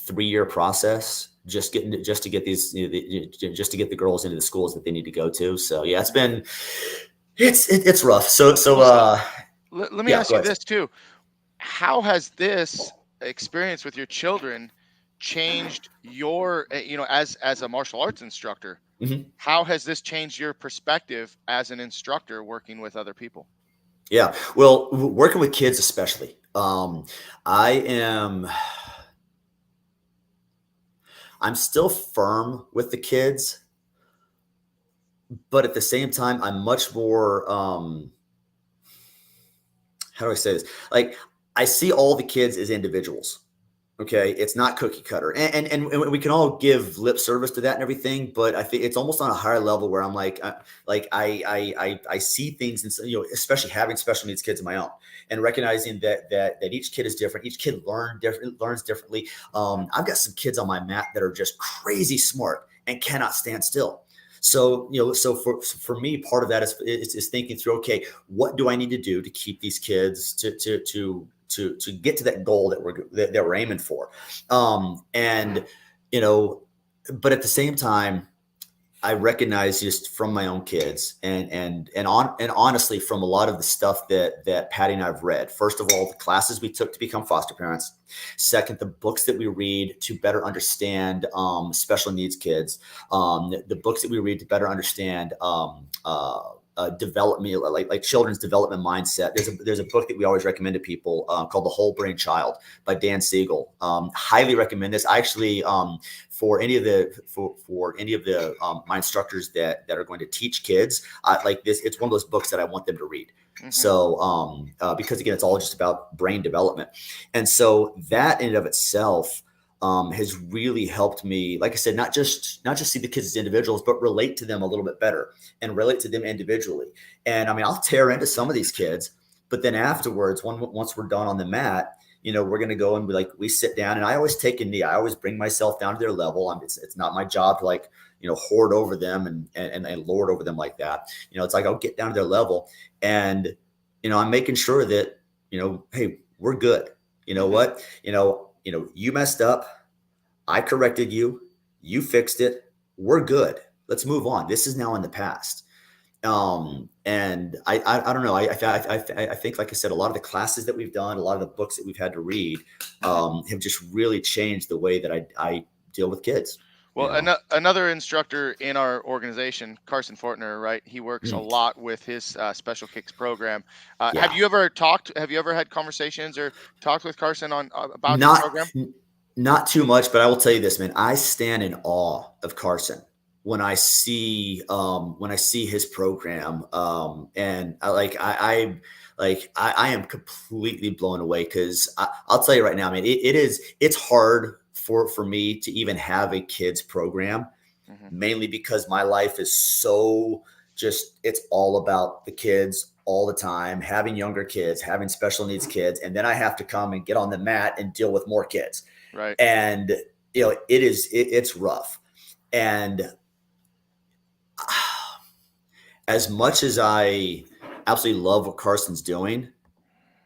B: 3-year process just to get these just to get the girls into the schools that they need to go to. So yeah, it's rough.
A: Let me
B: Yeah,
A: ask
B: go
A: you
B: ahead.
A: this too. How has this experience with your children changed your, as a martial arts instructor?
B: Mhm.
A: How has this changed your perspective as an instructor working with other people?
B: Yeah. Well, working with kids especially. I am I'm still firm with the kids, but at the same time, I'm much more how do I say this? Like, I see all the kids as individuals. Okay, it's not cookie cutter, and we can all give lip service to that and everything, but I think it's almost on a higher level where I'm I see things, and especially having special needs kids of my own, and recognizing that each kid is different, each kid learns differently. I've got some kids on my mat that are just crazy smart and cannot stand still. So for me, part of that is thinking through, okay, what do I need to do to keep these kids to get to that goal that we're aiming for. And you know, but at the same time, I recognize just from my own kids and honestly from a lot of the stuff that Patty and I've read. First of all, the classes we took to become foster parents. Second, the books that we read to better understand special needs kids. The books that we read to better understand development, like children's development mindset. There's a book that we always recommend to people called The Whole Brain Child by Dan Siegel. Highly recommend this. I actually for any of the my instructors that are going to teach kids like this, it's one of those books that I want them to read.
A: Mm-hmm.
B: So because again, it's all just about brain development, and so that in and of itself has really helped me, like I said, not just see the kids as individuals, but relate to them a little bit better and relate to them individually. And I mean, I'll tear into some of these kids, but then afterwards, once we're done on the mat, we're going to go and we sit down, and I always take a knee. I always bring myself down to their level. It's not my job to hoard over them and lord over them like that. It's like I'll get down to their level, and I'm making sure that hey, we're good. You know what? You messed up. I corrected you. You fixed it. We're good. Let's move on. This is now in the past. And I don't know. I think, like I said, a lot of the classes that we've done, a lot of the books that we've had to read, have just really changed the way that I deal with kids.
A: Well, another instructor in our organization, Carson Fortner, right? He works a lot with his special kicks program.
B: Yeah.
A: Have you ever had conversations or talked with Carson on about his
B: Not
A: program?
B: not too much, but I will tell you this, man. I stand in awe of Carson when I see his program, and I am completely blown away because I'll tell you right now, man. It's hard for me to even have a kids program, mainly because my life is so it's all about the kids all the time, having younger kids, having special needs kids, and then I have to come and get on the mat and deal with more kids.
A: Right.
B: And it's rough. And as much as I absolutely love what Carson's doing,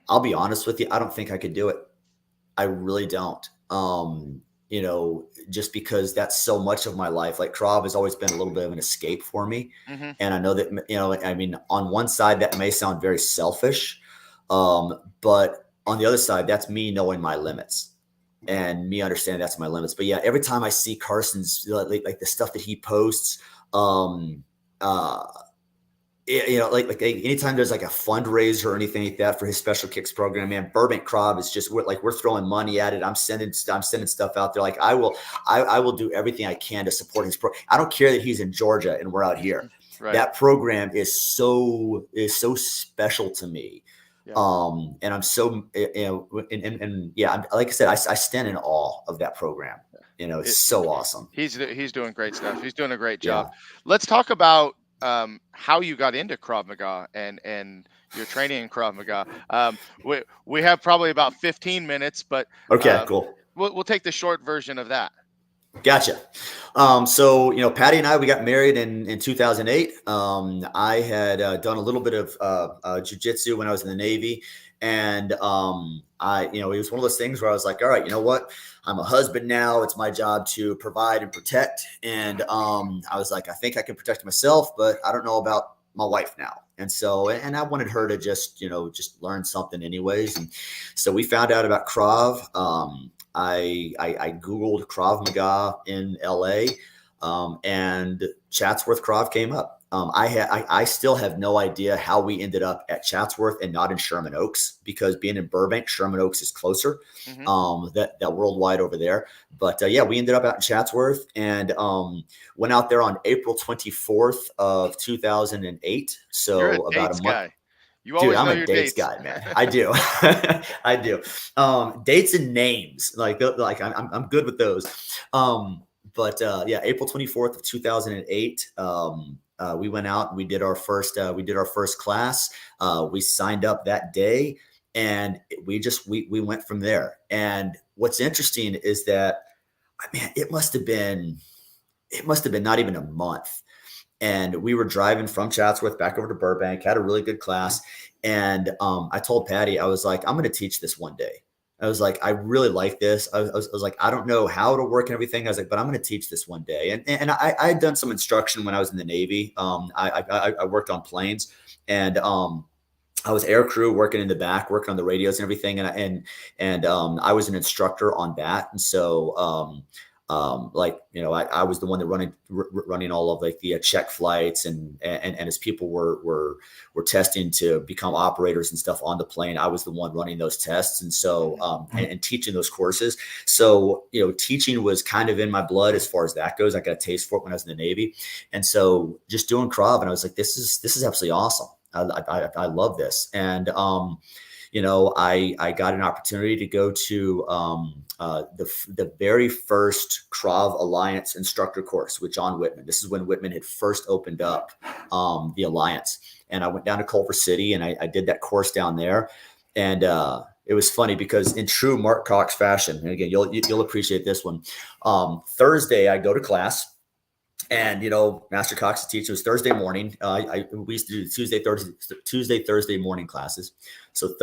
B: I'll be honest with you, I don't think I could do it. I really don't. Just because that's so much of my life. Like Krav has always been a little bit of an escape for me.
A: Mm-hmm.
B: And I know that, I mean, on one side, that may sound very selfish. But on the other side, that's me knowing my limits and me understanding that's my limits. But yeah, every time I see Carson's, like the stuff that he posts, uh, like anytime there's like a fundraiser or anything like that for his special kicks program, man, Burbank Krav is just we're throwing money at it. I'm sending stuff out there. Like I will do everything I can to support his I don't care that he's in Georgia and we're out here.
A: Right.
B: That program is so special to me.
A: Yeah.
B: And I'm so, and yeah, like I said, I stand in awe of that program. It's so awesome.
A: He's doing great stuff. He's doing a great job. Yeah. Let's talk about how you got into Krav Maga and your training in Krav Maga. We have probably about 15 minutes, but
B: okay, cool.
A: We'll take the short version of that.
B: Gotcha. So, Patty and I, we got married in 2008. I had done a little bit of jujitsu when I was in the Navy. And it was one of those things where I was like, all right, you know what? I'm a husband now. It's my job to provide and protect. And I was like, I think I can protect myself, but I don't know about my wife now. And so, and I wanted her to just learn something anyways. And so we found out about Krav. I Googled Krav Maga in LA, and Chatsworth Krav came up. I still have no idea how we ended up at Chatsworth and not in Sherman Oaks, because being in Burbank, Sherman Oaks is closer, that worldwide over there. But yeah, we ended up out in Chatsworth and went out there on April 24th of 2008. So
A: You're a
B: about
A: dates
B: a month.
A: Guy. You always
B: I'm
A: know
B: a
A: your
B: dates guy, man. I do. I do. Dates and names, like I'm good with those. But yeah, April 24th of 2008, we went out and we did our first class. We signed up that day and we went from there. And what's interesting is that, man, it must have been not even a month. And we were driving from Chatsworth back over to Burbank, had a really good class. And I told Patty, I was like, I'm going to teach this one day. I was like, I really like this. I was like, I don't know how it'll work and everything. I was like, but I'm going to teach this one day. And I had done some instruction when I was in the Navy. I worked on planes, and I was air crew working in the back, working on the radios and everything. And I was an instructor on that. And so, I was the one that running all of like the check flights and as people were testing to become operators and stuff on the plane, I was the one running those tests. And so, and teaching those courses. So, teaching was kind of in my blood as far as that goes. I got a taste for it when I was in the Navy. And so just doing Krav, and I was like, this is absolutely awesome. I love this. And, I got an opportunity to go to the very first Krav Alliance instructor course with John Whitman. This is when Whitman had first opened up the Alliance. And I went down to Culver City and I did that course down there. And it was funny because in true Mark Cox fashion, and again, you'll appreciate this one. Thursday, I go to class. And Master Cox's teacher was Thursday morning. We used to do Tuesday, Thursday morning classes. So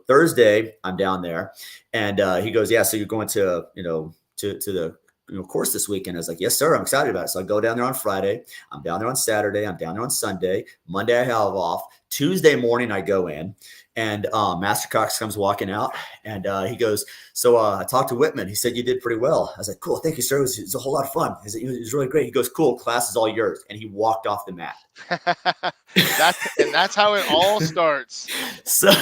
B: Thursday, I'm down there, and he goes, "Yeah, so you're going to the course this weekend?" I was like, "Yes, sir. I'm excited about it." So I go down there on Friday. I'm down there on Saturday. I'm down there on Sunday. Monday I have off. Tuesday morning I go in, and Master Cox comes walking out, and he goes, "So I talked to Whitman. He said you did pretty well." I was like, "Cool, thank you, sir. It was a whole lot of fun. It was really great." He goes, "Cool, class is all yours," and he walked off the mat.
A: That's how it all starts.
B: So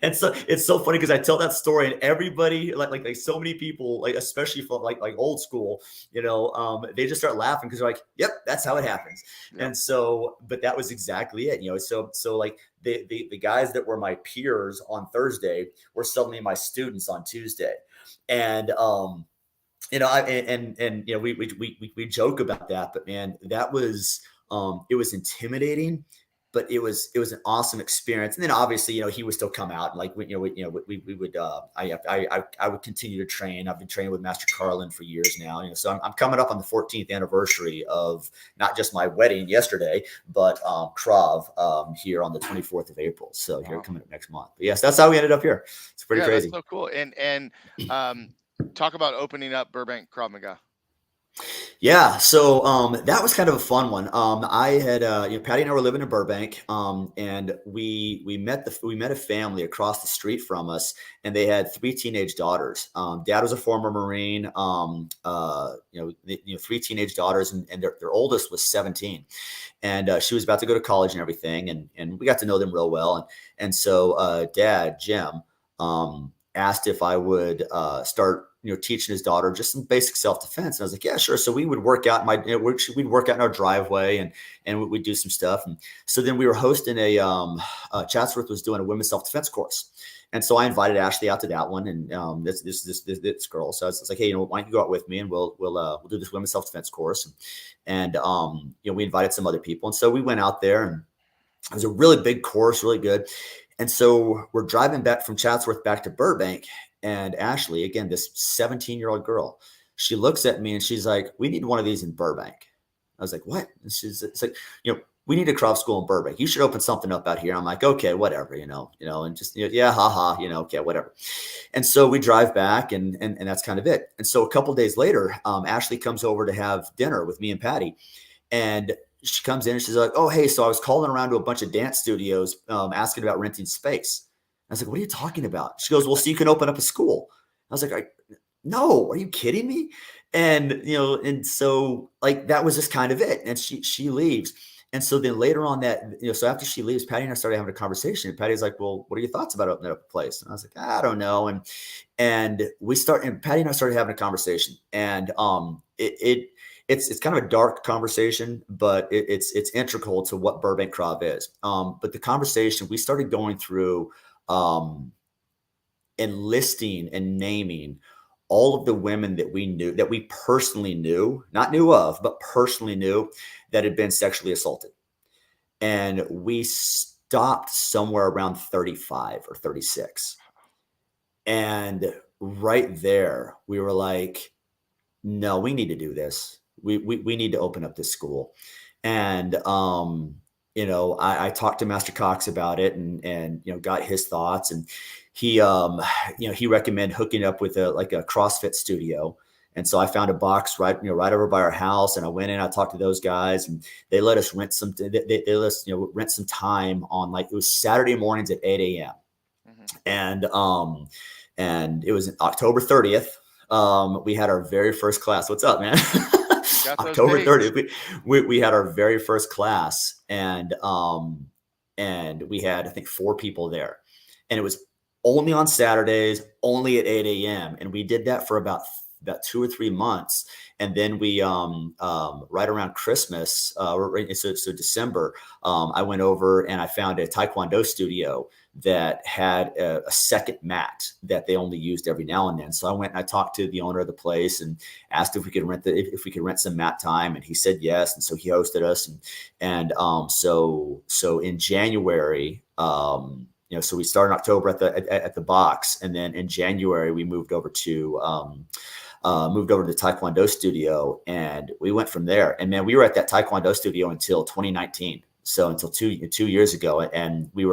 B: and so it's so funny because I tell that story and everybody like so many people, like especially from like old school, they just start laughing because they're like, "Yep, that's how it happens." Yep. And so, but that was exactly it, So like the guys that were my peers on Thursday were suddenly my students on Tuesday, and we joke about that, but man, that was it was intimidating. but it was an awesome experience. And then obviously, he would still come out, and like we would I would continue to train. I've been training with Master Carlin for years now. So I'm coming up on the 14th anniversary of not just my wedding yesterday, but Krav here on the 24th of April. So here
A: Wow.
B: coming up next month. But yes, that's how we ended up here. It's pretty
A: Yeah, that's
B: crazy.
A: so cool. And um, talk about opening up Burbank Krav Maga.
B: Yeah, so that was kind of a fun one. I had Patty and I were living in Burbank, and we met a family across the street from us, and they had three teenage daughters. Dad was a former Marine. Three teenage daughters, and their oldest was 17, and she was about to go to college and everything, and we got to know them real well, and so Dad Jim asked if I would start teaching his daughter just some basic self-defense. And I was like, yeah, sure. So we would work out we'd work out in our driveway, and we'd do some stuff. And so then we were hosting Chatsworth was doing a women's self-defense course. And so I invited Ashley out to that one, and this girl. So I was like, hey, why don't you go out with me, and we'll do this women's self-defense course. And we invited some other people, and so we went out there, and it was a really big course, really good. And so we're driving back from Chatsworth back to Burbank, and Ashley, again, this 17-year-old girl, she looks at me and she's like, "We need one of these in Burbank." I was like, "What?" And it's like, we need a Krav school in Burbank. You should open something up out here. I'm like, okay, whatever, and just yeah, haha, okay, whatever. And so we drive back, and that's kind of it. And so a couple of days later, Ashley comes over to have dinner with me and Patty, and she comes in and she's like, "Oh, hey, so I was calling around to a bunch of dance studios asking about renting space." I was like, "What are you talking about?" She goes, "Well, so you can open up a school." I was like, "No, are you kidding me?" And so like that was just kind of it. And she leaves. And so then later on so after she leaves, Patty and I started having a conversation. And Patty's like, "Well, what are your thoughts about opening up a place?" And I was like, "I don't know." And Patty and I started having a conversation, and it's kind of a dark conversation, but it's integral to what Burbank Krav is. But the conversation we started going through, and listing and naming all of the women that we personally knew, not knew of, but personally knew that had been sexually assaulted. And we stopped somewhere around 35 or 36. And right there, we were like, no, we need to do this. We need to open up this school. And I talked to Master Cox about it, and got his thoughts, and he recommended hooking up with a CrossFit studio. And so I found a box right over by our house, and I went in, I talked to those guys, and they let us rent they let us rent some time on, like, it was Saturday mornings at 8 a.m.
A: Mm-hmm.
B: And it was October 30th. We had our very first class. What's up, man?
A: Got those
B: October
A: dates.
B: 30th. We had our very first class, and we had, I think, 4 people there, and it was only on Saturdays, only at 8 a.m. And we did that for about 2 or 3 months. And then we right around Christmas, so December, I went over and I found a Taekwondo studio that had a second mat that they only used every now and then. So I went and I talked to the owner of the place and asked if we could rent some mat time, and he said yes. And so he hosted us, so in January, so we started in October at the box, and then in January we moved over to the Taekwondo studio, and we went from there. And man, we were at that Taekwondo studio until 2019. So until two years ago, and we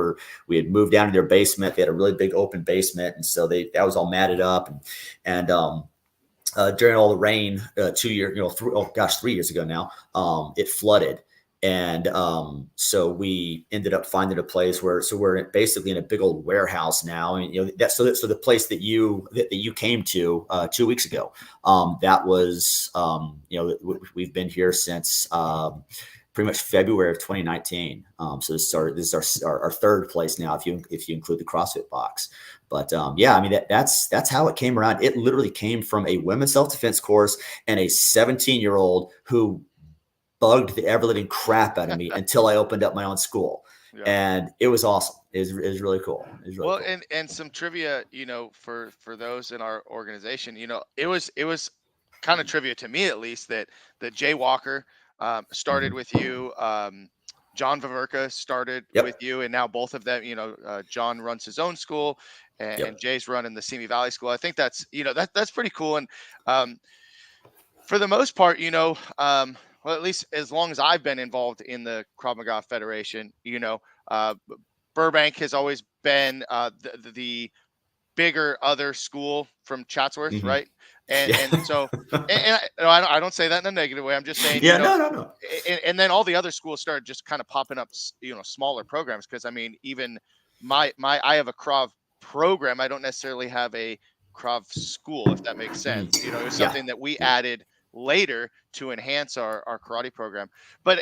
B: had moved down to their basement. They had a really big open basement, and so that was all matted up, and during all the rain, 3 years ago now, it flooded. And so we ended up finding a place where we're basically in a big old warehouse now. And so the place that you came to 2 weeks ago, that was we've been here since pretty much February of 2019. So this is our third place now, if you include the CrossFit box. But yeah, I mean that's how it came around. It literally came from a women's self-defense course and a 17-year-old who bugged the ever living crap out of me until I opened up my own school.
A: Yeah.
B: And it was awesome. It was really cool.
A: Well, and some trivia, for those in our organization, it was kind of trivia to me, at least, that Jay Walker started with you. John Vaverka started with
B: Yep.
A: you, and now both of them, John runs his own school, and
B: Yep.
A: Jay's running the Simi Valley School. I think that's, that's pretty cool. And um, for the most part, well, at least as long as I've been involved in the Krav Maga Federation, uh, Burbank has always been the bigger other school from Chatsworth,
B: Hmm.
A: right? And
B: Yeah.
A: and so I don't say that in a negative way. I'm just saying,
B: Yeah. No. No. No.
A: and then all the other schools started just kind of popping up, smaller programs. Because I mean, even my I have a Krav program. I don't necessarily have a Krav school, if that makes
B: Hmm.
A: sense. It was
B: Yeah.
A: something that we
B: Yeah.
A: added later to enhance our karate program. But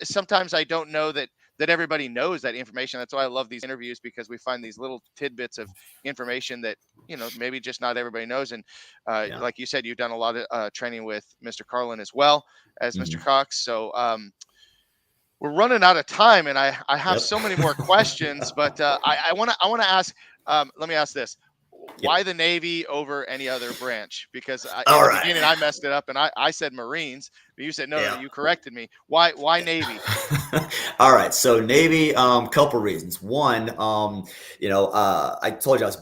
A: sometimes I don't know that everybody knows that information. That's why I love these interviews, because we find these little tidbits of information that maybe just not everybody knows. And
B: Yeah.
A: like you said, you've done a lot of training with Mr. Carlin as well as Mr.
B: Hmm.
A: Cox. So we're running out of time, and I have
B: Yep.
A: so many more questions, but I want to ask. Let me ask this:
B: Yep.
A: why the Navy over any other branch? Because in
B: All
A: the
B: right.
A: beginning I messed it up, and I said Marines, but you said no, no,
B: Yeah.
A: you corrected me. Why Navy?
B: All right. So Navy, couple reasons. One, I told you I was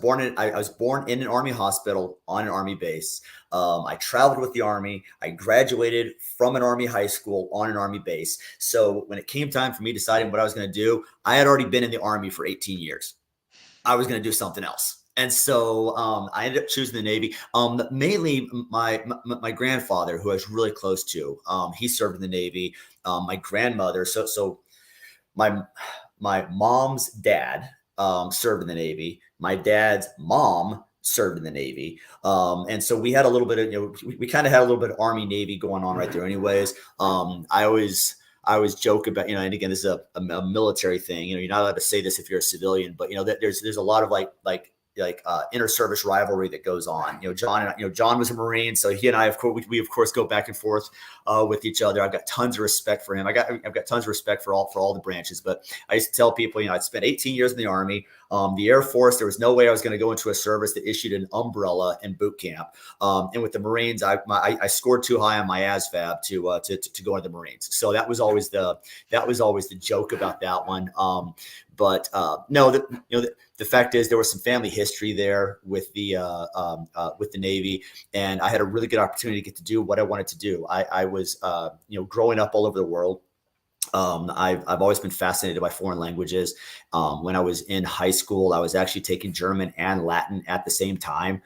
B: born in an Army hospital on an Army base. I traveled with the Army. I graduated from an Army high school on an Army base. So when it came time for me deciding what I was going to do, I had already been in the Army for 18 years. I was going to do something else. And so I ended up choosing the Navy. Mainly my grandfather, who I was really close to, he served in the Navy. My grandmother, so my my mom's dad served in the Navy. My dad's mom served in the Navy, and so we had a little bit of we kind of had a little bit of Army Navy going on right there. Anyways, I always joke about, and again, this is a military thing. You're not allowed to say this if you're a civilian, but that there's a lot of inter-service rivalry that goes on. John was a Marine, so he and I, of course, we of course go back and forth with each other. I've got tons of respect for him. I've got tons of respect for all the branches. But I used to tell people, I spent 18 years in the Army. The Air Force, there was no way I was going to go into a service that issued an umbrella in boot camp. And with the Marines, I scored too high on my ASVAB to go into the Marines. So that was always the joke about that one. But no, the fact is there was some family history there with the Navy, and I had a really good opportunity to get to do what I wanted to do. I was growing up all over the world. I've always been fascinated by foreign languages. When I was in high school, I was actually taking German and Latin at the same time,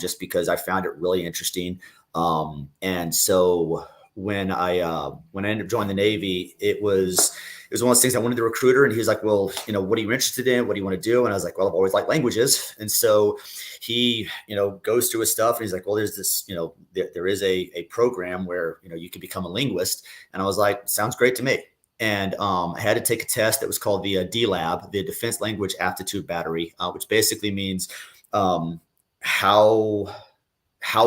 B: just because I found it really interesting. And so when I ended up joining the Navy, it was one of those things. I wanted the recruiter, and he was like, "Well, what are you interested in? What do you want to do?" And I was like, "Well, I've always liked languages." And so he, goes through his stuff, and he's like, "Well, there's this, there is a program where you can become a linguist." And I was like, "Sounds great to me." And I had to take a test that was called the DLAB, the Defense Language Aptitude Battery, which basically means how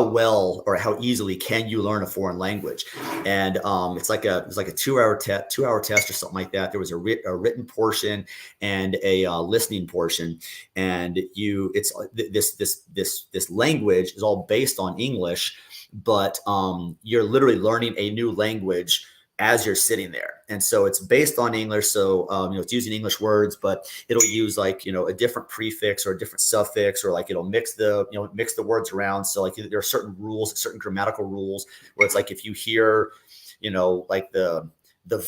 B: well or how easily can you learn a foreign language. And it's like a 2 hour test or something like that. There was a written portion and a listening portion, and this language is all based on English, but you're literally learning a new language as you're sitting there. And so it's based on English. So, it's using English words, but it'll use a different prefix or a different suffix, or it'll mix the words around. So there are certain rules, certain grammatical rules where it's like, if you hear, the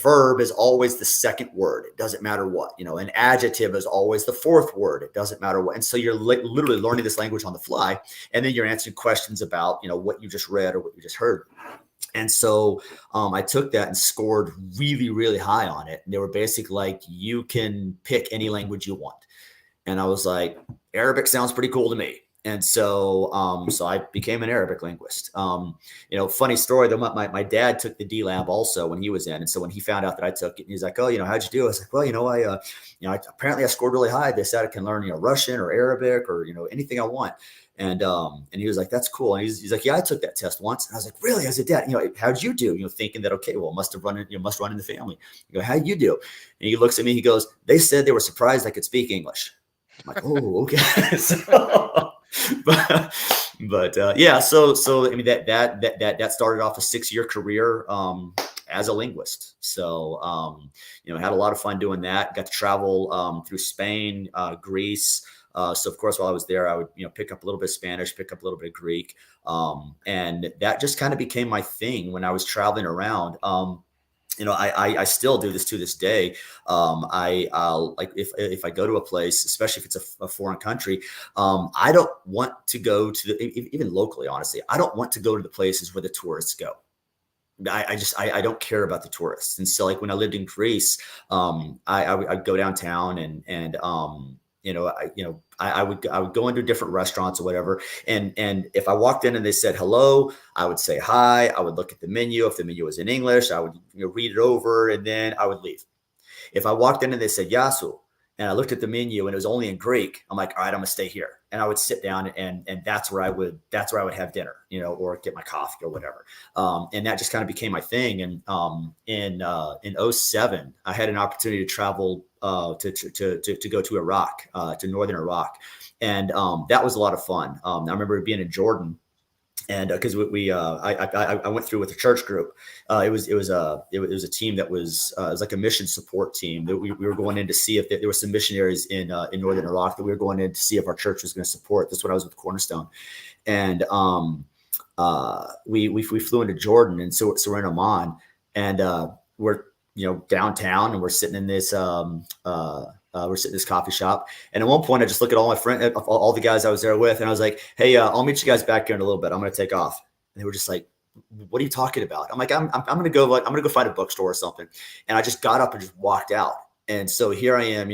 B: verb is always the second word. It doesn't matter what, an adjective is always the fourth word. It doesn't matter what. And so you're literally learning this language on the fly. And then you're answering questions about, what you just read or what you just heard. And so I took that and scored really, really high on it. And they were basically like, you can pick any language you want. And I was like, Arabic sounds pretty cool to me. And so I became an Arabic linguist. Funny story though, my dad took the D-Lab also when he was in. And so when he found out that I took it, he's like, "Oh, how'd you do?" I was like, "Well, apparently I scored really high. They said I can learn, Russian or Arabic or, anything I want." And he was like, "That's cool." And he's like, "Yeah, I took that test once." And I was like, "Really?" I said, "Dad, how'd you do?" Thinking that, okay, well, must run in the family. I go, "How'd you do?" And he looks at me, he goes, "They said they were surprised I could speak English." I'm like, "Oh, okay." but yeah, so I mean that started off a 6-year career as a linguist. So, had a lot of fun doing that. Got to travel through Spain, Greece. So of course, while I was there, I would, pick up a little bit of Spanish, pick up a little bit of Greek. And that just kind of became my thing when I was traveling around. I still do this to this day. I'll like if I go to a place, especially if it's a foreign country, I don't want to go to even locally. Honestly, I don't want to go to the places where the tourists go. I don't care about the tourists. And so like when I lived in Greece, I'd go downtown I would go into different restaurants or whatever. And if I walked in and they said hello, I would say hi. I would look at the menu. If the menu was in English, I would read it over and then I would leave. If I walked in and they said yasu, and I looked at the menu and it was only in Greek, I'm like, all right, I'm gonna stay here. And I would sit down and that's where I would have dinner, or get my coffee or whatever. And that just kind of became my thing. And in '07, I had an opportunity to travel to go to Iraq, to northern Iraq, and that was a lot of fun. I remember being in Jordan. And because I went through with a church group, it was a team that was it was like a mission support team that we were going in to see if there were some missionaries in northern Iraq that we were going in to see if our church was going to support. That's when I was with Cornerstone, and we flew into Jordan, and so we're in Amman, and we're downtown, and we're sitting in this coffee shop. And at one point, I just look at all my friends, all the guys I was there with, and I was like, "Hey, I'll meet you guys back here in a little bit. I'm going to take off." And they were just like, "What are you talking about?" I'm like, "I'm going to go find a bookstore or something." And I just got up and just walked out. And so here I am,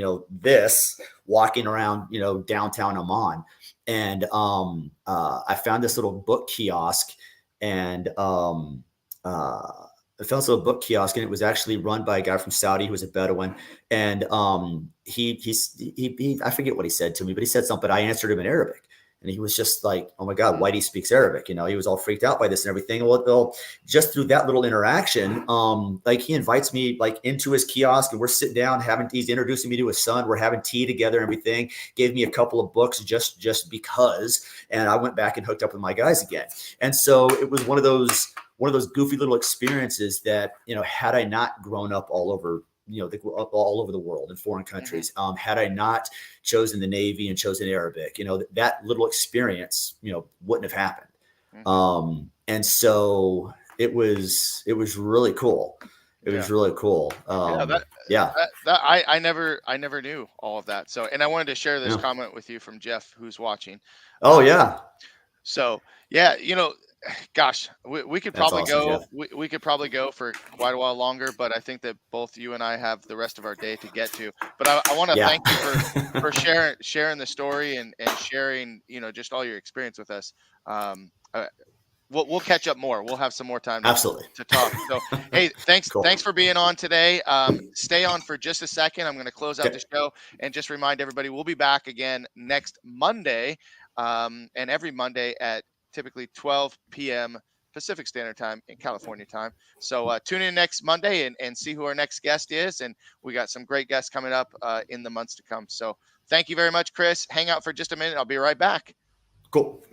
B: walking around, downtown Amman, and I found this little book kiosk, and I found this little book kiosk, and it was actually run by a guy from Saudi who was a Bedouin. And he I forget what he said to me, but he said something. I answered him in Arabic, and he was just like, "Oh my God, Whitey speaks Arabic." He was all freaked out by this and everything. Well, just through that little interaction, like he invites me like into his kiosk, and we're sitting down he's introducing me to his son. We're having tea together and everything. Gave me a couple of books just because, and I went back and hooked up with my guys again. And so it was one of those goofy little experiences that, had I not grown up all over, all over the world in foreign countries, had I not chosen the Navy and chosen Arabic, that little experience, wouldn't have happened. And so it was really cool. It was really cool.
A: I never knew all of that. So, and I wanted to share this comment with you from Jeff, who's watching.
B: Oh yeah.
A: So yeah, gosh, we could probably
B: awesome,
A: go. We could probably go for quite a while longer, but I think that both you and I have the rest of our day to get to. But I want to thank you for sharing the story and sharing just all your experience with us. We'll catch up more. We'll have some more time to talk. So hey, thanks for being on today. Stay on for just a second. I'm going to close out the show and just remind everybody we'll be back again next Monday, and every Monday at typically 12 p.m. Pacific Standard Time in California time. So tune in next Monday and see who our next guest is. And we got some great guests coming up in the months to come. So thank you very much, Chris. Hang out for just a minute. I'll be right back.
B: Cool.